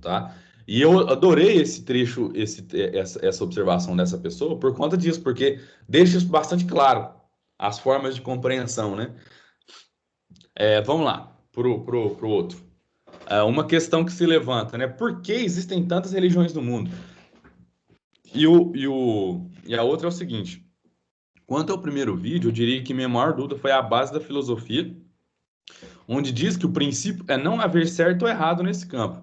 Tá? E eu adorei esse trecho, essa observação dessa pessoa por conta disso, porque deixa isso bastante claro, as formas de compreensão, né? Vamos lá, pro outro. Uma questão que se levanta, né? Por que existem tantas religiões no mundo? E a outra é o seguinte: quanto ao primeiro vídeo, eu diria que minha maior dúvida foi a base da filosofia, onde diz que o princípio é não haver certo ou errado nesse campo.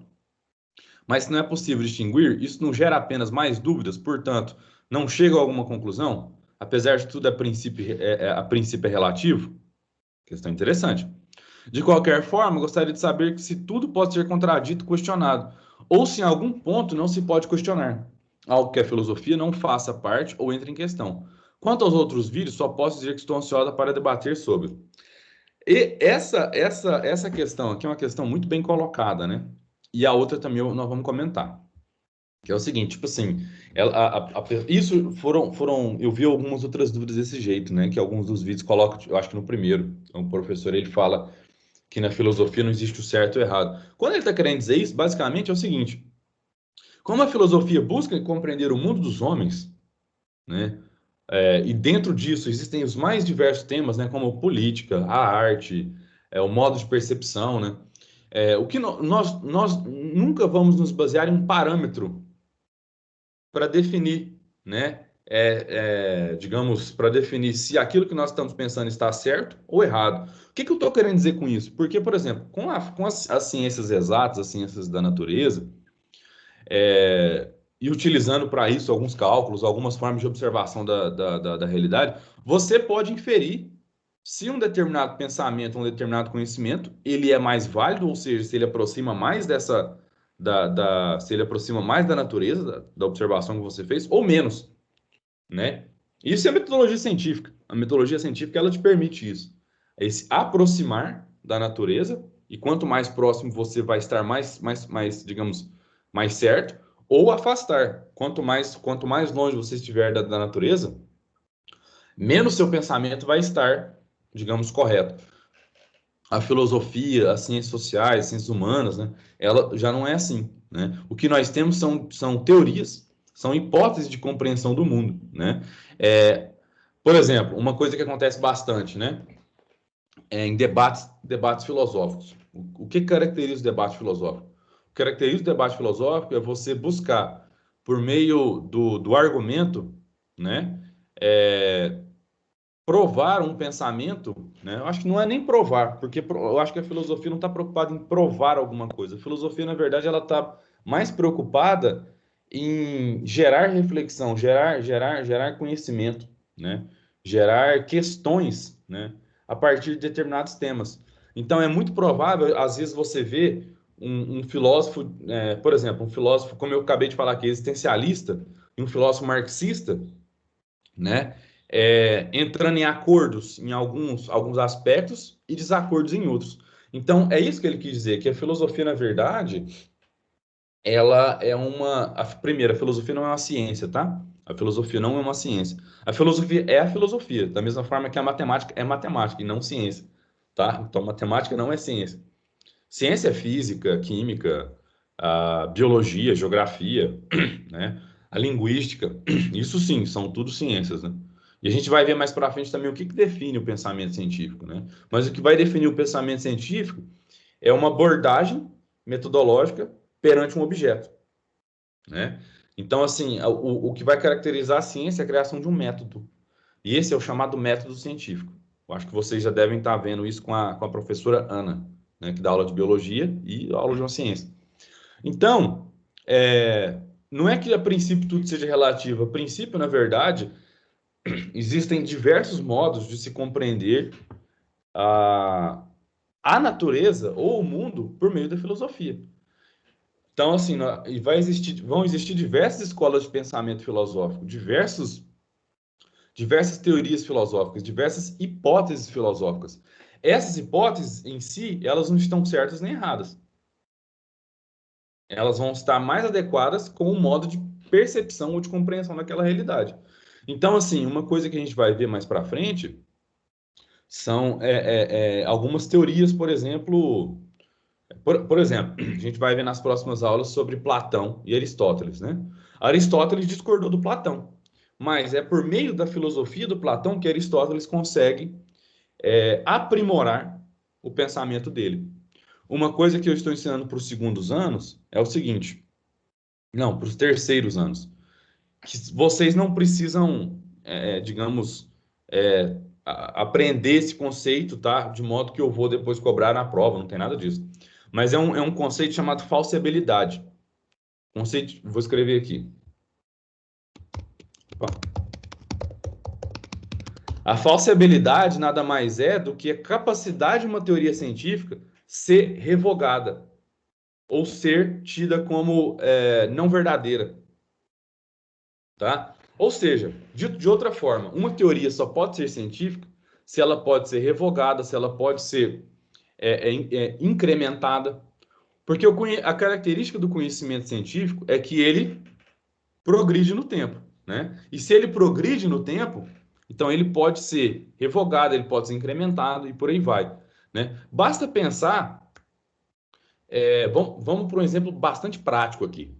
Mas se não é possível distinguir, isso não gera apenas mais dúvidas, portanto, não chega a alguma conclusão, apesar de tudo a princípio é relativo? Questão interessante. De qualquer forma, gostaria de saber se tudo pode ser contradito, questionado, ou se em algum ponto não se pode questionar, algo que a filosofia não faça parte ou entre em questão. Quanto aos outros vídeos, só posso dizer que estou ansiosa para debater sobre. E essa questão aqui é uma questão muito bem colocada, né? E a outra também nós vamos comentar. Que é o seguinte, tipo assim, eu vi algumas outras dúvidas desse jeito, né? Que alguns dos vídeos colocam, eu acho que no primeiro, o professor ele fala que na filosofia não existe o certo e o errado. Quando ele está querendo dizer isso, basicamente é o seguinte: como a filosofia busca compreender o mundo dos homens, né? E dentro disso existem os mais diversos temas, né? Como política, a arte, o modo de percepção, né? O que nós nunca vamos nos basear em um parâmetro para definir, né? Digamos, para definir se aquilo que nós estamos pensando está certo ou errado. O que eu estou querendo dizer com isso? Porque, por exemplo, com as ciências exatas, as ciências da natureza, e utilizando para isso alguns cálculos, algumas formas de observação da realidade, você pode inferir se um determinado pensamento, um determinado conhecimento, ele é mais válido, ou seja, se ele aproxima mais se ele aproxima mais da natureza, da observação que você fez, ou menos, né? Isso é a metodologia científica. A metodologia científica, ela te permite isso. Esse aproximar da natureza, e quanto mais próximo você vai estar mais, digamos, mais certo, ou afastar. Quanto mais longe você estiver da natureza, menos seu pensamento vai estar, digamos, correto. A filosofia, as ciências sociais, as ciências humanas, né, ela já não é assim, né? O que nós temos são teorias, são hipóteses de compreensão do mundo, né? Por exemplo, uma coisa que acontece bastante, né, em debates filosóficos. O que caracteriza o debate filosófico? O que caracteriza o debate filosófico é você buscar, por meio do argumento, né, provar um pensamento, né? Eu acho que não é nem provar, porque eu acho que a filosofia não está preocupada em provar alguma coisa. A filosofia, na verdade, ela está mais preocupada em gerar reflexão, gerar conhecimento, né? Gerar questões, né? A partir de determinados temas. Então, é muito provável, às vezes, você vê um filósofo, por exemplo, um filósofo, como eu acabei de falar aqui, existencialista, e um filósofo marxista, né? Entrando em acordos em alguns aspectos e desacordos em outros. Então, é isso que ele quis dizer, que a filosofia, na verdade, ela é primeiro, a filosofia não é uma ciência, tá? A filosofia não é uma ciência. A filosofia é a filosofia, da mesma forma que a matemática é matemática e não ciência, tá? Então, matemática não é ciência. Ciência é física, química, a biologia, geografia, né? A linguística, isso sim, são tudo ciências, né? E a gente vai ver mais para frente também o que define o pensamento científico, né? Mas o que vai definir o pensamento científico é uma abordagem metodológica perante um objeto, né? Então, assim, o que vai caracterizar a ciência é a criação de um método. E esse é o chamado método científico. Eu acho que vocês já devem estar vendo isso com a professora Ana, né, que dá aula de biologia e aula de uma ciência. Então, não é que a princípio tudo seja relativo. A princípio, na verdade, existem diversos modos de se compreender a natureza ou o mundo por meio da filosofia. Então, assim, vão existir diversas escolas de pensamento filosófico, diversas teorias filosóficas, diversas hipóteses filosóficas. Essas hipóteses em si, elas não estão certas nem erradas. Elas vão estar mais adequadas com o modo de percepção ou de compreensão daquela realidade. Então, assim, uma coisa que a gente vai ver mais para frente são algumas teorias, por exemplo, a gente vai ver nas próximas aulas sobre Platão e Aristóteles, né? Aristóteles discordou do Platão, mas é por meio da filosofia do Platão que Aristóteles consegue aprimorar o pensamento dele. Uma coisa que eu estou ensinando para os segundos anos é o seguinte, não, para os terceiros anos, que vocês não precisam, digamos, aprender esse conceito, tá? De modo que eu vou depois cobrar na prova, não tem nada disso. Mas é um conceito chamado falseabilidade. Conceito, vou escrever aqui. Opa. A falseabilidade nada mais é do que a capacidade de uma teoria científica ser revogada ou ser tida como não verdadeira, tá? Ou seja, dito de outra forma, uma teoria só pode ser científica se ela pode ser revogada, se ela pode ser incrementada, porque a característica do conhecimento científico é que ele progride no tempo, né? E se ele progride no tempo, então ele pode ser revogado, ele pode ser incrementado e por aí vai, né? Basta pensar, vamos para um exemplo bastante prático aqui.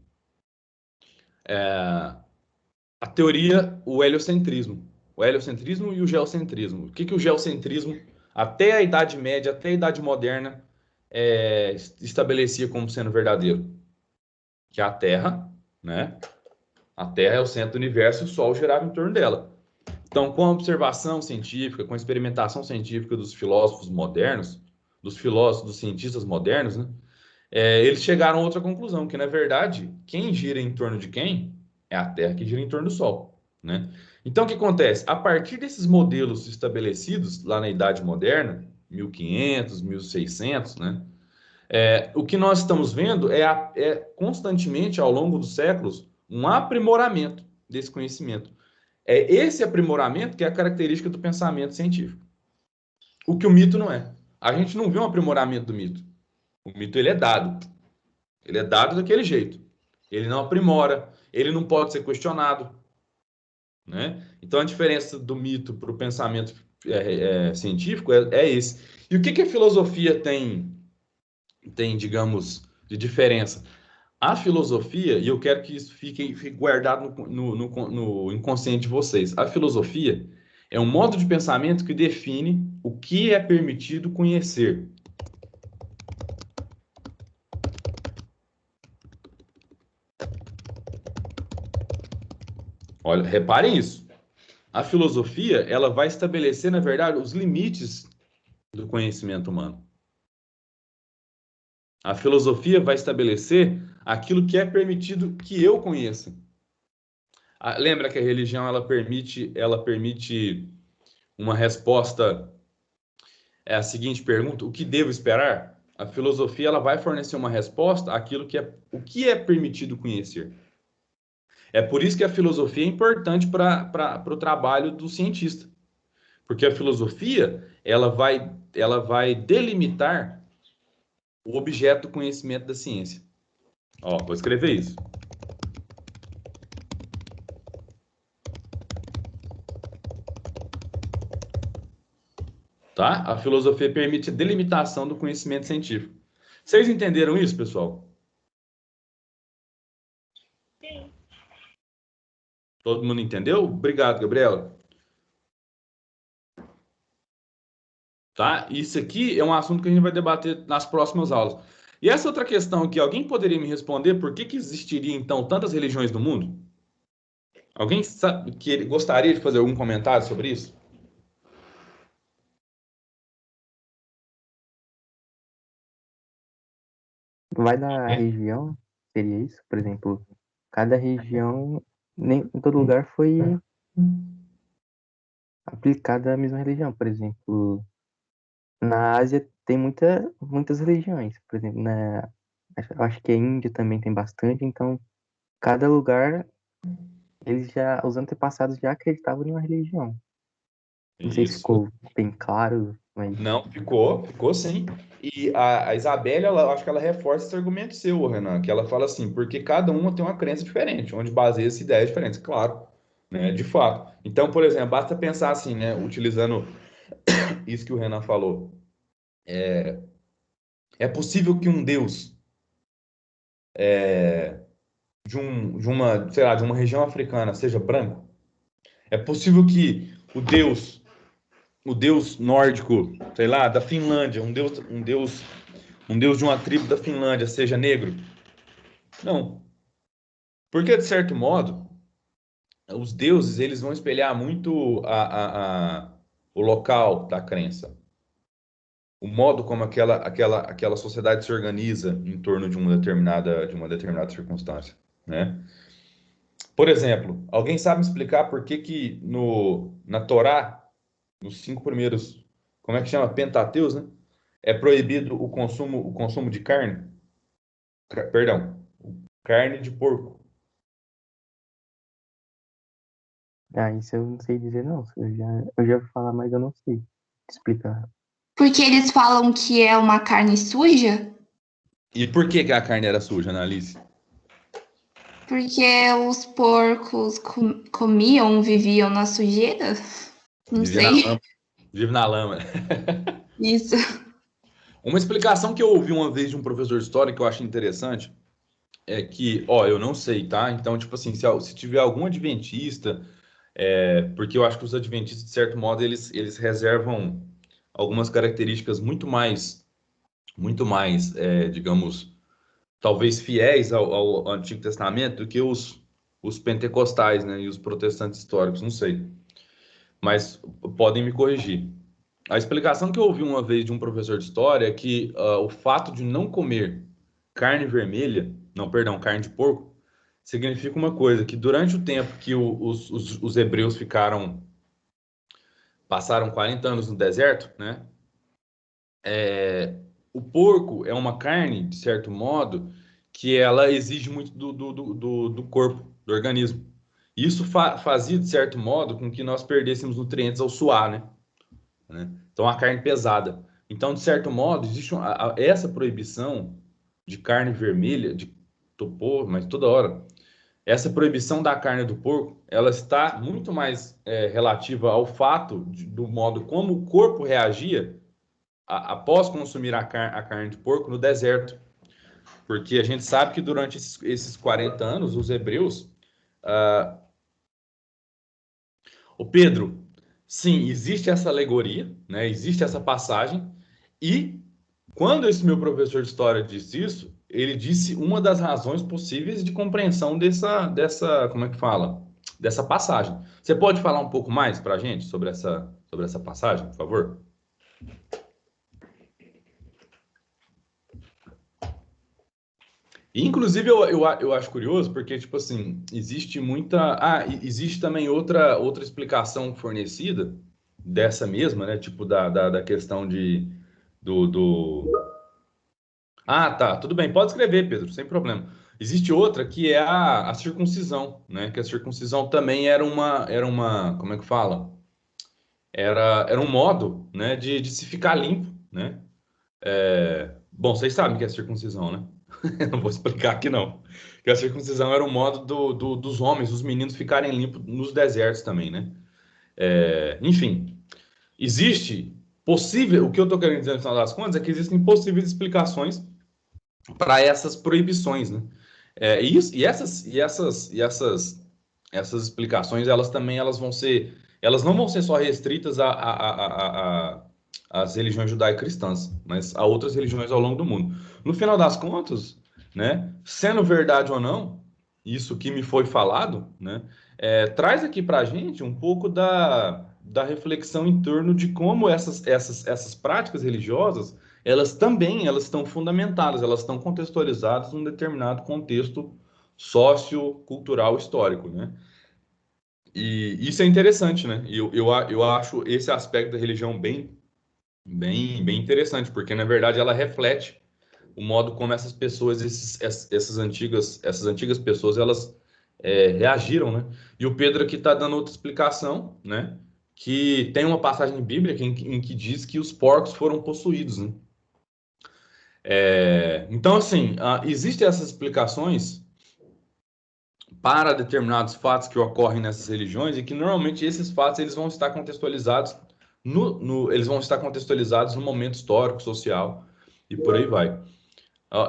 A teoria, o heliocentrismo e o geocentrismo. O que o geocentrismo, até a Idade Média, até a Idade Moderna, estabelecia como sendo verdadeiro? Que a Terra, né? A Terra é o centro do universo e o Sol girava em torno dela. Então, com a observação científica, com a experimentação científica dos filósofos modernos, dos cientistas modernos, né? eles chegaram a outra conclusão, que na verdade, quem gira em torno de quem é a Terra que gira em torno do Sol, né? Então, o que acontece? A partir desses modelos estabelecidos lá na Idade Moderna, 1500, 1600, né? O que nós estamos vendo é constantemente, ao longo dos séculos, um aprimoramento desse conhecimento. É esse aprimoramento que é a característica do pensamento científico. O que o mito não é. A gente não vê um aprimoramento do mito. O mito, ele é dado. Ele é dado daquele jeito. Ele não aprimora, ele não pode ser questionado, né? Então, a diferença do mito para o pensamento científico é esse. E o que a filosofia tem, digamos, de diferença? A filosofia, e eu quero que isso fique guardado no inconsciente de vocês, a filosofia é um modo de pensamento que define o que é permitido conhecer. Olha, reparem isso. A filosofia, ela vai estabelecer, na verdade, os limites do conhecimento humano. A filosofia vai estabelecer aquilo que é permitido que eu conheça. Lembra que a religião ela permite uma resposta à seguinte pergunta: o que devo esperar? A filosofia ela vai fornecer uma resposta àquilo o que é permitido conhecer. É por isso que a filosofia é importante para o trabalho do cientista, porque a filosofia ela vai delimitar o objeto do conhecimento da ciência. Ó, vou escrever isso. Tá? A filosofia permite a delimitação do conhecimento científico. Vocês entenderam isso, pessoal? Sim. Todo mundo entendeu? Obrigado, Gabriela. Tá? Isso aqui é um assunto que a gente vai debater nas próximas aulas. E essa outra questão aqui, alguém poderia me responder por que existiria, então, tantas religiões no mundo? Alguém sabe que gostaria de fazer algum comentário sobre isso? Vai da região, seria isso? Por exemplo, cada região, nem em todo lugar foi aplicada a mesma religião. Por exemplo, na Ásia tem muitas religiões. Por exemplo, eu acho que a Índia também tem bastante. Então, cada lugar, os antepassados já acreditavam em uma religião. Não sei se Isso. ficou bem claro, mas... Não, ficou sim. E a Isabelle, eu acho que ela reforça esse argumento seu, Renan, que ela fala assim, porque cada uma tem uma crença diferente, onde baseia-se ideias diferentes, claro, né, de fato. Então, por exemplo, basta pensar assim, né, utilizando isso que o Renan falou. É possível que um Deus de uma região africana seja branco? É possível que o Deus nórdico, sei lá, da Finlândia, um Deus de uma tribo da Finlândia seja negro? Não. Porque, de certo modo, os deuses eles vão espelhar muito o local da crença. O modo como aquela sociedade se organiza em torno de uma determinada circunstância, né? Por exemplo, alguém sabe me explicar por que na Torá, nos 5 primeiros, como é que chama? Pentateus, né? É proibido o consumo de carne? Perdão, carne de porco. isso eu não sei dizer, não. Eu já ouvi falar, mas eu não sei explicar. Porque eles falam que é uma carne suja? E por que a carne era suja, Annalise? Porque os porcos comiam, viviam na sujeira? Não sei. Vive na lama. Isso. Uma explicação que eu ouvi uma vez de um professor de história que eu acho interessante é que, eu não sei, tá? Então, tipo assim, se tiver algum adventista, porque eu acho que os adventistas, de certo modo, eles reservam algumas características muito mais, digamos, talvez fiéis ao Antigo Testamento do que os pentecostais, né? E os protestantes históricos, não sei. Mas podem me corrigir. A explicação que eu ouvi uma vez de um professor de história é que o fato de não comer carne vermelha, não, perdão, carne de porco, significa uma coisa, que durante o tempo que os hebreus passaram 40 anos no deserto, né? O porco é uma carne, de certo modo, que ela exige muito do corpo, do organismo. Isso fazia, de certo modo, com que nós perdêssemos nutrientes ao suar, né? Então, a carne pesada. Então, de certo modo, existe essa proibição de carne vermelha, de topor, mas toda hora, essa proibição da carne do porco, ela está muito mais relativa ao fato do modo como o corpo reagia após consumir a carne de porco no deserto. Porque a gente sabe que durante esses 40 anos, os hebreus... O Pedro, sim, existe essa alegoria, né? Existe essa passagem, e quando esse meu professor de história disse isso, ele disse uma das razões possíveis de compreensão como é que fala? Dessa passagem. Você pode falar um pouco mais para a gente sobre essa passagem, por favor? E, inclusive, eu acho curioso, porque, tipo assim, existe muita... existe também outra explicação fornecida dessa mesma, né? Tipo, da questão do... Tá, tudo bem, pode escrever, Pedro, sem problema. Existe outra que é a circuncisão, né? Que a circuncisão também era uma, como é que fala? Era um modo, né, de se ficar limpo, né? Bom, vocês sabem o que é circuncisão, né? Eu não vou explicar aqui, não. Que a circuncisão era um modo dos homens, dos meninos, ficarem limpos nos desertos também, né? Enfim, existe possível... O que eu estou querendo dizer no final das contas é que existem possíveis explicações para essas proibições, né? Essas explicações, elas não vão ser só restritas às religiões judaico-cristãs, mas a outras religiões ao longo do mundo. No final das contas, né, sendo verdade ou não, isso que me foi falado, né, traz aqui para a gente um pouco da reflexão em torno de como essas práticas religiosas elas estão fundamentadas, elas estão contextualizadas num determinado contexto sociocultural histórico, né? E isso é interessante, né? Eu acho esse aspecto da religião bem interessante, porque na verdade ela reflete o modo como essas pessoas, essas antigas pessoas, elas reagiram, né? E o Pedro aqui está dando outra explicação, né? Que tem uma passagem bíblica em que diz que os porcos foram possuídos, né? Então, assim, existem essas explicações para determinados fatos que ocorrem nessas religiões e que normalmente esses fatos eles vão estar contextualizados eles vão estar contextualizados no momento histórico, social e por aí vai.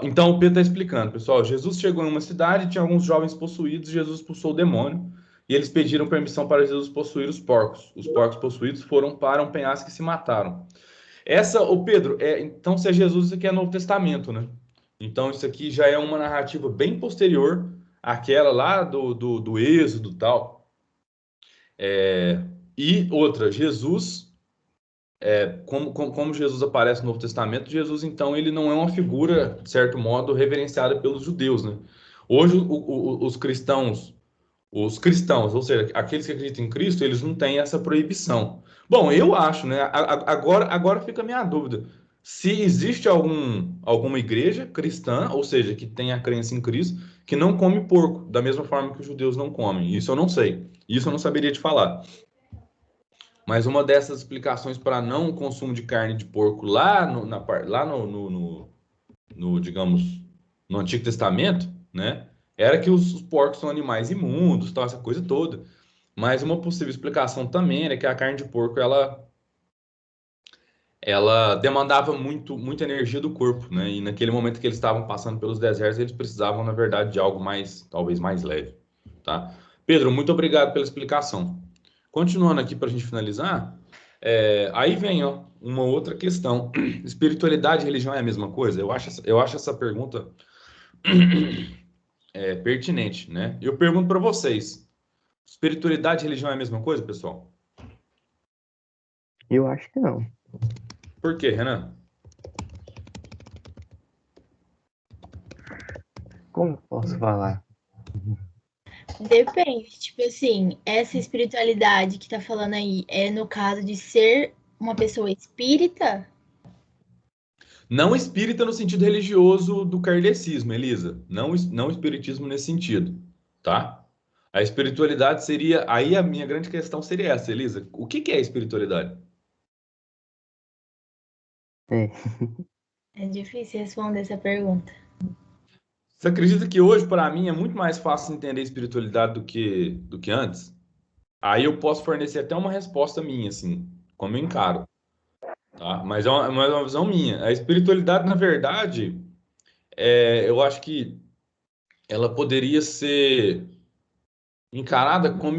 Então, o Pedro está explicando, pessoal, Jesus chegou em uma cidade, tinha alguns jovens possuídos, Jesus expulsou o demônio e eles pediram permissão para Jesus possuir os porcos. Os porcos possuídos foram para um penhasco e se mataram. O Pedro, então se é Jesus, isso aqui é Novo Testamento, né? Então isso aqui já é uma narrativa bem posterior àquela lá do Êxodo e tal. E outra, Jesus, como Jesus aparece no Novo Testamento, Jesus então ele não é uma figura, de certo modo, reverenciada pelos judeus, né? Hoje os cristãos, ou seja, aqueles que acreditam em Cristo, eles não têm essa proibição. Bom, eu acho, né? Agora fica a minha dúvida. Se existe alguma igreja cristã, ou seja, que tem a crença em Cristo, que não come porco, da mesma forma que os judeus não comem. Isso eu não sei. Isso eu não saberia te falar. Mas uma dessas explicações para não consumo de carne de porco digamos, no Antigo Testamento, né? Era que os porcos são animais imundos, tal, essa coisa toda. Mas uma possível explicação também era que a carne de porco ela demandava muita energia do corpo, né? E naquele momento que eles estavam passando pelos desertos, eles precisavam, na verdade, de algo talvez mais leve, tá? Pedro, muito obrigado pela explicação. Continuando aqui para a gente finalizar, aí vem uma outra questão. Espiritualidade e religião é a mesma coisa? Eu acho essa pergunta pertinente, né? Eu pergunto para vocês: espiritualidade e religião é a mesma coisa, pessoal? Eu acho que não. Por quê, Renan? Como posso falar? Depende, tipo assim, essa espiritualidade que tá falando aí é no caso de ser uma pessoa espírita? Não espírita no sentido religioso do kardecismo, Elisa. Não espiritismo nesse sentido, tá? A espiritualidade seria. Aí a minha grande questão seria essa, Elisa. O que é espiritualidade? É, É difícil responder essa pergunta. Você acredita que hoje, para mim, é muito mais fácil entender espiritualidade do que antes? Aí eu posso fornecer até uma resposta minha, assim, como eu encaro, tá? Mas é uma visão minha. A espiritualidade, na verdade, eu acho que ela poderia ser encarada como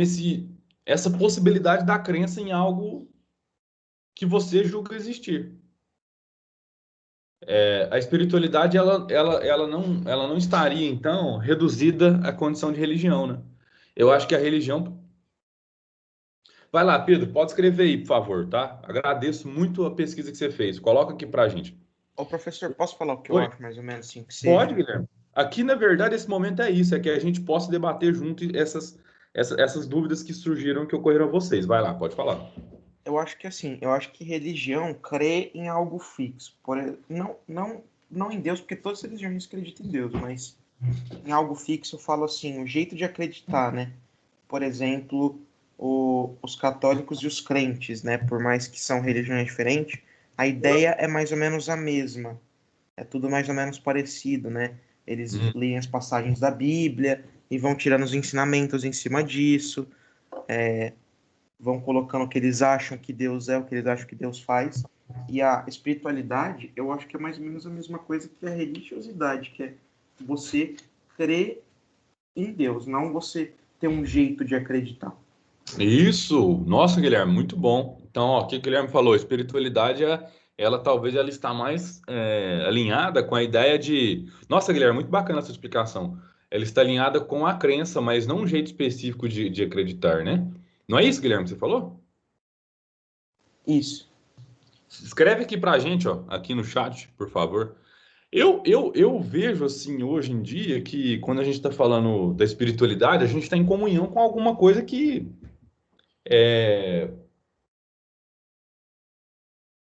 essa possibilidade da crença em algo que você julga existir. A espiritualidade, ela não estaria, então, reduzida à condição de religião, né? Eu acho que a religião. Vai lá, Pedro, pode escrever aí, por favor, tá? Agradeço muito a pesquisa que você fez. Coloca aqui pra gente. Ô, professor, posso falar o que eu Oi? acho mais ou menos assim que seja? Pode, Guilherme. Aqui, na verdade, esse momento é isso, é que a gente possa debater junto essas dúvidas que surgiram, que ocorreram a vocês. Vai lá, pode falar. Eu acho que assim, eu acho que religião crê em algo fixo. Não em Deus, porque todas as religiões acreditam em Deus, mas em algo fixo eu falo assim, o jeito de acreditar, né? Por exemplo, os católicos e os crentes, né? Por mais que são religiões diferentes, a ideia é mais ou menos a mesma. É tudo mais ou menos parecido, né? Eles leem as passagens da Bíblia e vão tirando os ensinamentos em cima disso, vão colocando o que eles acham que Deus é, o que eles acham que Deus faz. E a espiritualidade, eu acho que é mais ou menos a mesma coisa que a religiosidade, que é você crer em Deus, não você ter um jeito de acreditar. Isso! Nossa, Guilherme, muito bom. Então, ó, o que o Guilherme falou, espiritualidade, ela talvez ela está mais alinhada com a ideia de... Nossa, Guilherme, muito bacana essa explicação. Ela está alinhada com a crença, mas não um jeito específico de acreditar, né? Não é isso, Guilherme, que você falou? Isso. Escreve aqui pra gente, ó, aqui no chat, por favor. Eu vejo, assim, hoje em dia, que quando a gente está falando da espiritualidade, a gente está em comunhão com alguma coisa é,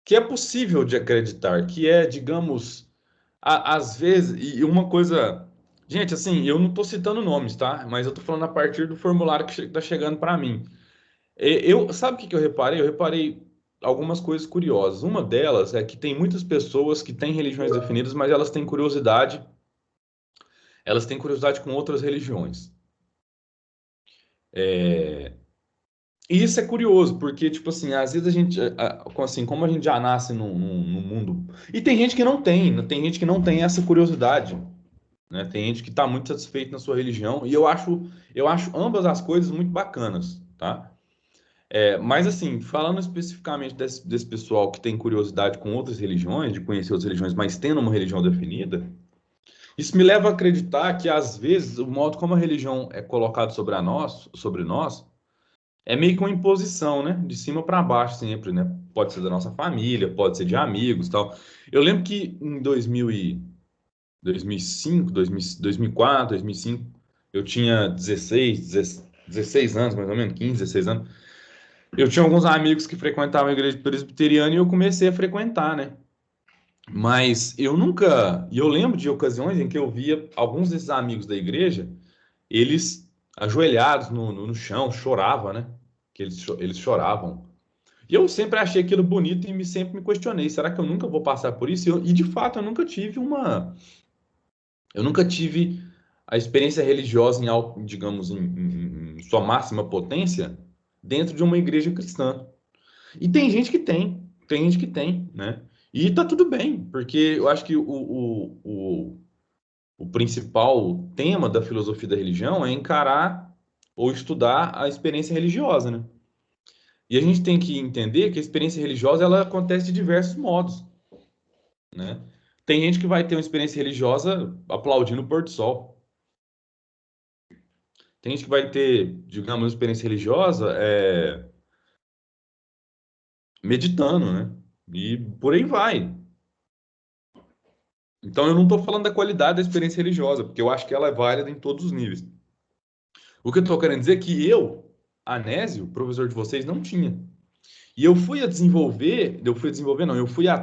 que é possível de acreditar, que é, digamos, às vezes, e uma coisa. Gente, assim, eu não estou citando nomes, tá? Mas eu estou falando a partir do formulário que está chegando para mim. Sabe o que eu reparei? Eu reparei algumas coisas curiosas. Uma delas é que tem muitas pessoas que têm religiões definidas, mas elas têm curiosidade com outras religiões. E isso é curioso, porque, tipo assim, às vezes a gente, assim, como a gente já nasce num mundo. E tem gente que não tem, né? Tem gente que não tem essa curiosidade, né? Tem gente que está muito satisfeito na sua religião, e eu acho ambas as coisas muito bacanas, tá? Mas, assim, falando especificamente desse pessoal que tem curiosidade com outras religiões, de conhecer outras religiões, mas tendo uma religião definida, isso me leva a acreditar que, às vezes, o modo como a religião é colocado sobre nós, é meio que uma imposição, né? De cima para baixo sempre, né? Pode ser da nossa família, pode ser de amigos, tal. Eu lembro que em 2005, 2004, 2005, eu tinha 16 anos, mais ou menos, 15, 16 anos. Eu tinha alguns amigos que frequentavam a igreja presbiteriana e eu comecei a frequentar, né? Mas eu nunca. E eu lembro de ocasiões em que eu via alguns desses amigos da igreja, eles ajoelhados no chão, choravam, né? Que eles choravam. E eu sempre achei aquilo bonito e sempre me questionei: será que eu nunca vou passar por isso? E de fato, eu nunca tive uma. Eu nunca tive a experiência religiosa digamos, em sua máxima potência dentro de uma igreja cristã. E tem gente que tem, né? E tá tudo bem, porque eu acho que o principal tema da filosofia da religião é encarar ou estudar a experiência religiosa, né? E a gente tem que entender que a experiência religiosa ela acontece de diversos modos, né? Tem gente que vai ter uma experiência religiosa aplaudindo o pôr do sol. Tem gente que vai ter, digamos, uma experiência religiosa meditando, né? E por aí vai. Então, eu não estou falando da qualidade da experiência religiosa, porque eu acho que ela é válida em todos os níveis. O que eu estou querendo dizer é que eu, Anésio, professor de vocês, não tinha. E eu fui a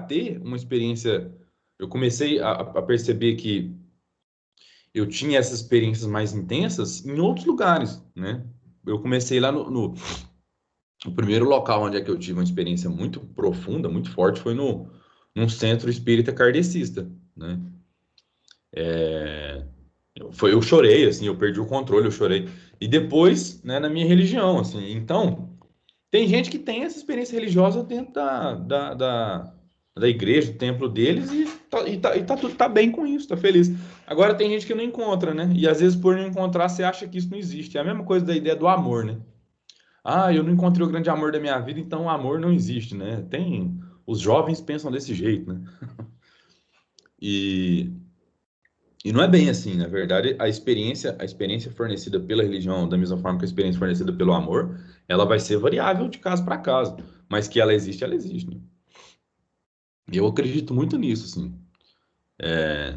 ter uma experiência, eu comecei a perceber que eu tinha essas experiências mais intensas em outros lugares, né? Eu comecei lá o primeiro local onde é que eu tive uma experiência muito profunda, muito forte, foi num centro espírita kardecista, né? Eu chorei, assim, eu perdi o controle, eu chorei. E depois, né, na minha religião, assim. Então, tem gente que tem essa experiência religiosa dentro da igreja, do templo deles, tá bem com isso, tá feliz. Agora, tem gente que não encontra, né? E às vezes, por não encontrar, você acha que isso não existe. É a mesma coisa da ideia do amor, né? Ah, eu não encontrei o grande amor da minha vida, então o amor não existe, né? Os jovens pensam desse jeito, né? E, e não é bem assim, na verdade, a experiência fornecida pela religião, da mesma forma que a experiência fornecida pelo amor, ela vai ser variável de caso para caso, mas que ela existe, né? E eu acredito muito nisso, assim.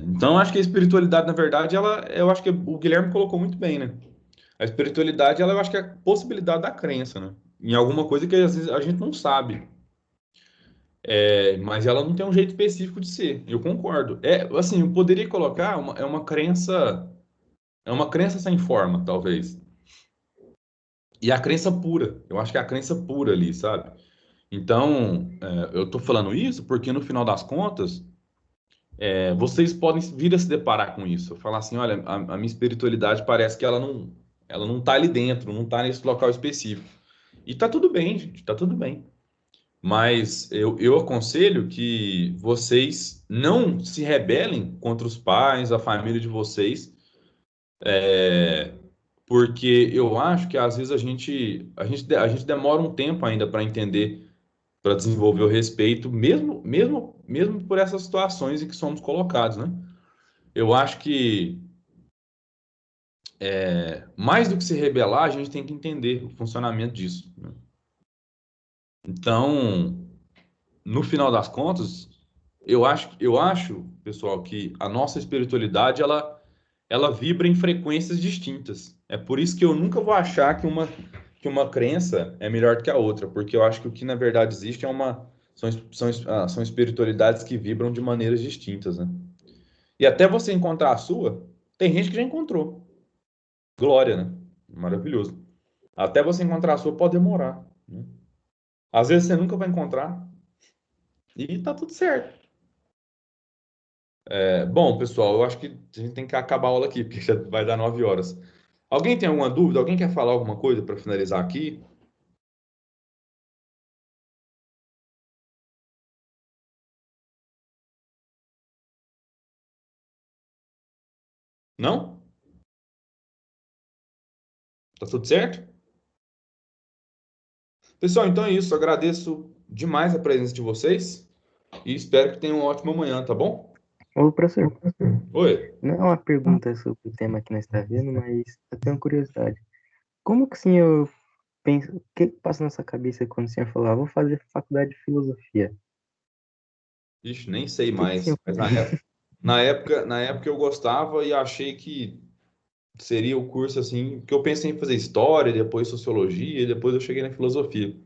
Então, eu acho que a espiritualidade, na verdade, eu acho que o Guilherme colocou muito bem, né? A espiritualidade, eu acho que é a possibilidade da crença, né? Em alguma coisa que às vezes a gente não sabe. Mas ela não tem um jeito específico de ser. Eu concordo. Assim, eu poderia colocar é uma crença sem forma, talvez. E a crença pura. Eu acho que é a crença pura ali, sabe? Então, eu tô falando isso porque no final das contas, vocês podem vir a se deparar com isso. Falar assim, olha, a minha espiritualidade parece que ela não tá ali dentro, não tá nesse local específico. E tá tudo bem, gente, tá tudo bem. Mas eu aconselho que vocês não se rebelem contra os pais, a família de vocês, porque eu acho que às vezes a gente demora um tempo ainda para entender, para desenvolver o respeito, mesmo por essas situações em que somos colocados, né? Eu acho que mais do que se rebelar, a gente tem que entender o funcionamento disso, né? Então, no final das contas, eu acho, pessoal, que a nossa espiritualidade ela vibra em frequências distintas. É por isso que eu nunca vou achar que uma crença é melhor do que a outra, porque eu acho que o que na verdade existe são espiritualidades que vibram de maneiras distintas, né? E até você encontrar a sua, tem gente que já encontrou. Glória, né? Maravilhoso. Até você encontrar a sua pode demorar, né? Às vezes você nunca vai encontrar e tá tudo certo. Bom, pessoal, eu acho que a gente tem que acabar a aula aqui, porque já vai dar 9 horas. Alguém tem alguma dúvida? Alguém quer falar alguma coisa para finalizar aqui? Não? Tá tudo certo? Pessoal, então é isso. Agradeço demais a presença de vocês e espero que tenham uma ótima manhã, tá bom? Ô, professor, Oi. não é uma pergunta sobre o tema que nós está vendo, mas eu tenho uma curiosidade. Como que o senhor pensa, o que passa na sua cabeça quando o senhor falou, vou fazer faculdade de filosofia? Ixi, nem sei O que que o mais, senhor... mas na época eu gostava e achei que seria o curso assim, que eu pensei em fazer história, depois sociologia, e depois eu cheguei na filosofia.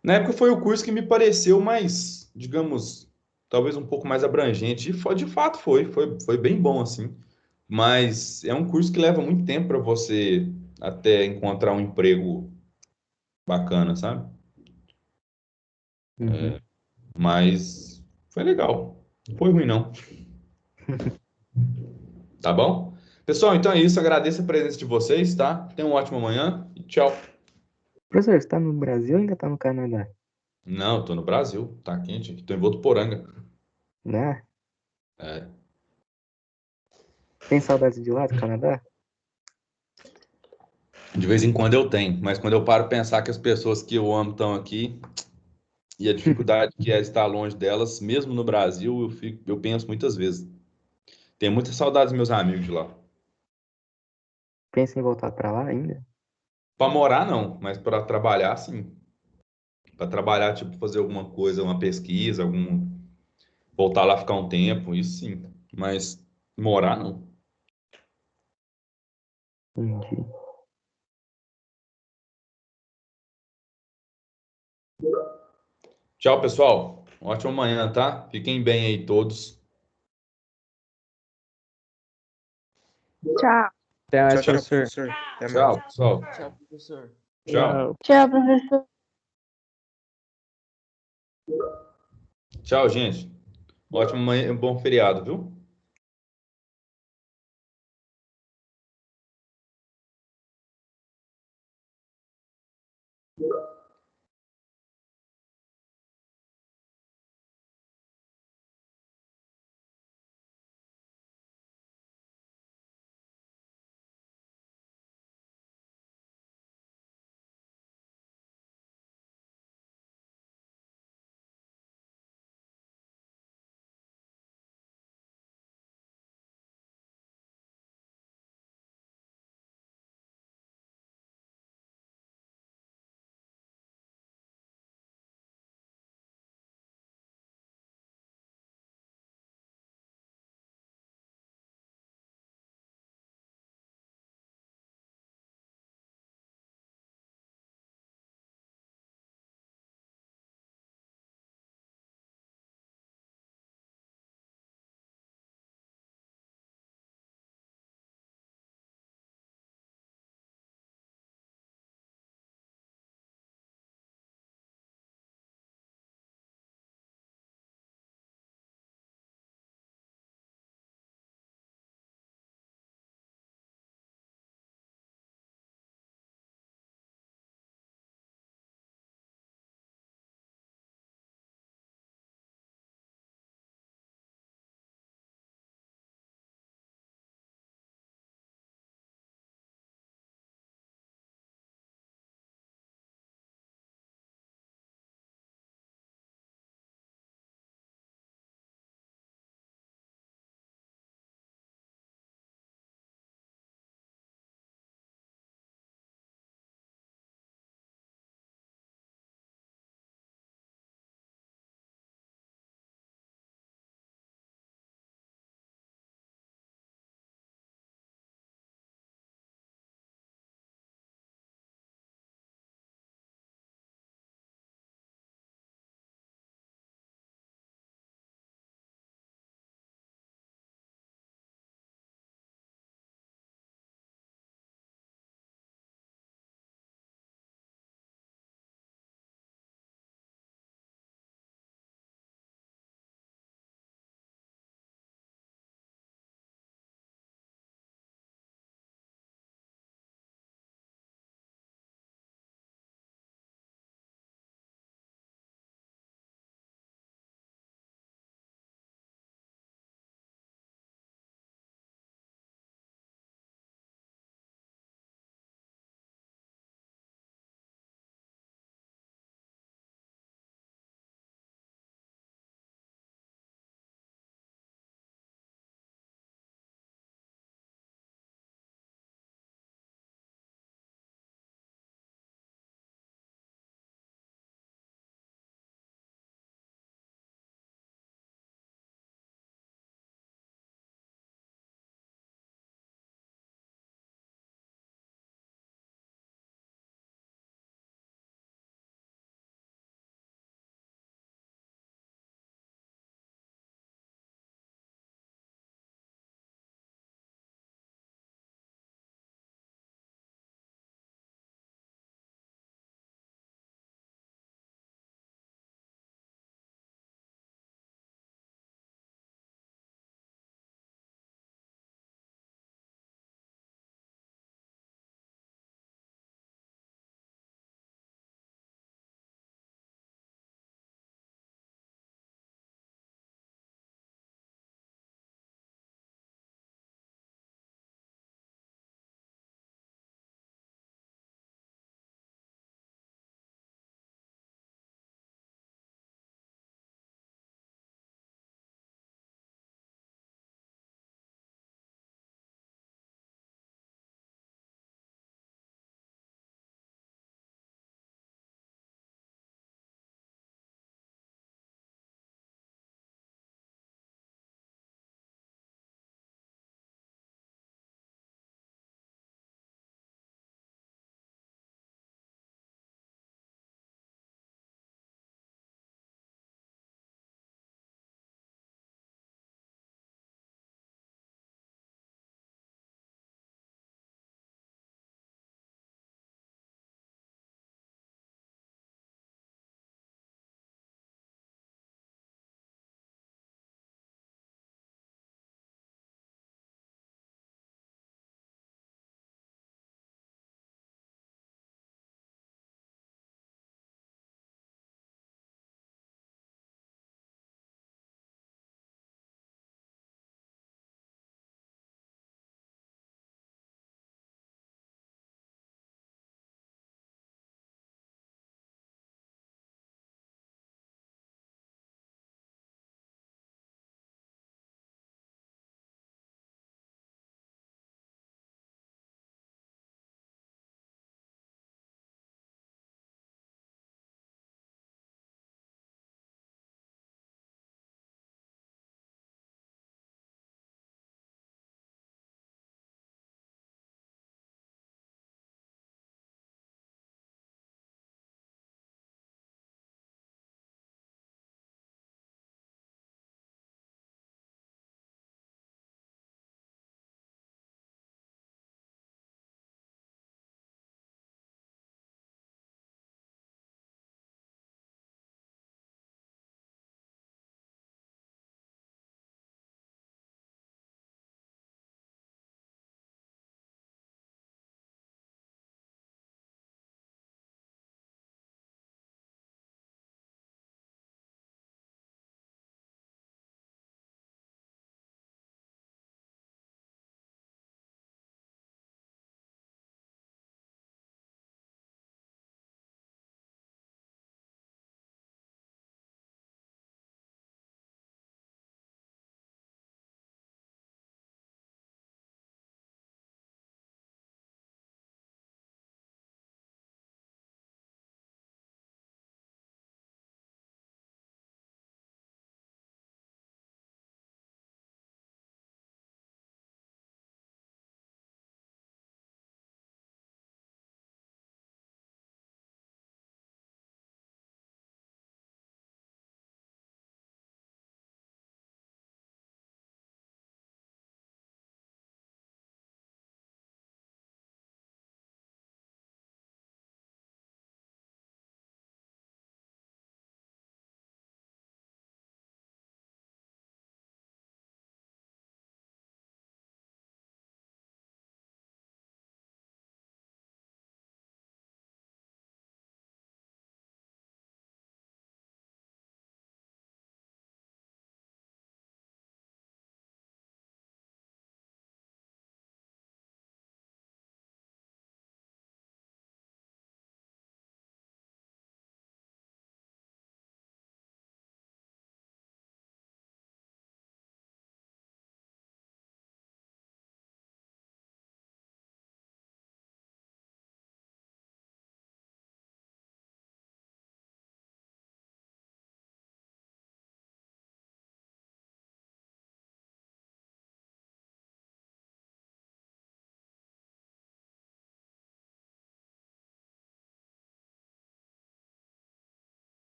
Na época foi o curso que me pareceu mais, digamos, talvez um pouco mais abrangente. De fato foi bem bom assim. Mas é um curso que leva muito tempo para você até encontrar um emprego bacana, sabe? Uhum. Mas foi legal. Não foi ruim, não. Tá bom? Pessoal, então é isso. Agradeço a presença de vocês, tá? Tenham uma ótima manhã e tchau. Professor, você está no Brasil ou ainda está no Canadá? Não, eu tô no Brasil. Tá quente aqui. Tô em Votuporanga. Né? É. Tem saudades de lá, do Canadá? De vez em quando eu tenho, mas quando eu paro pra pensar que as pessoas que eu amo estão aqui e a dificuldade que é estar longe delas, mesmo no Brasil, eu penso muitas vezes. Tenho muita saudade dos meus amigos de lá. Pensa em voltar para lá ainda? Para morar, não, mas para trabalhar, sim. Para trabalhar, tipo, fazer alguma coisa, uma pesquisa, Voltar lá ficar um tempo, isso sim. Mas morar, não. Entendi. Tchau, pessoal. Ótima manhã, tá? Fiquem bem aí todos. Tchau. Até mais, Tchau, professor. professor. Até Tchau, mais. pessoal. Tchau, professor. Tchau. Tchau, professor. Tchau, gente. Ótima manhã, bom feriado, viu?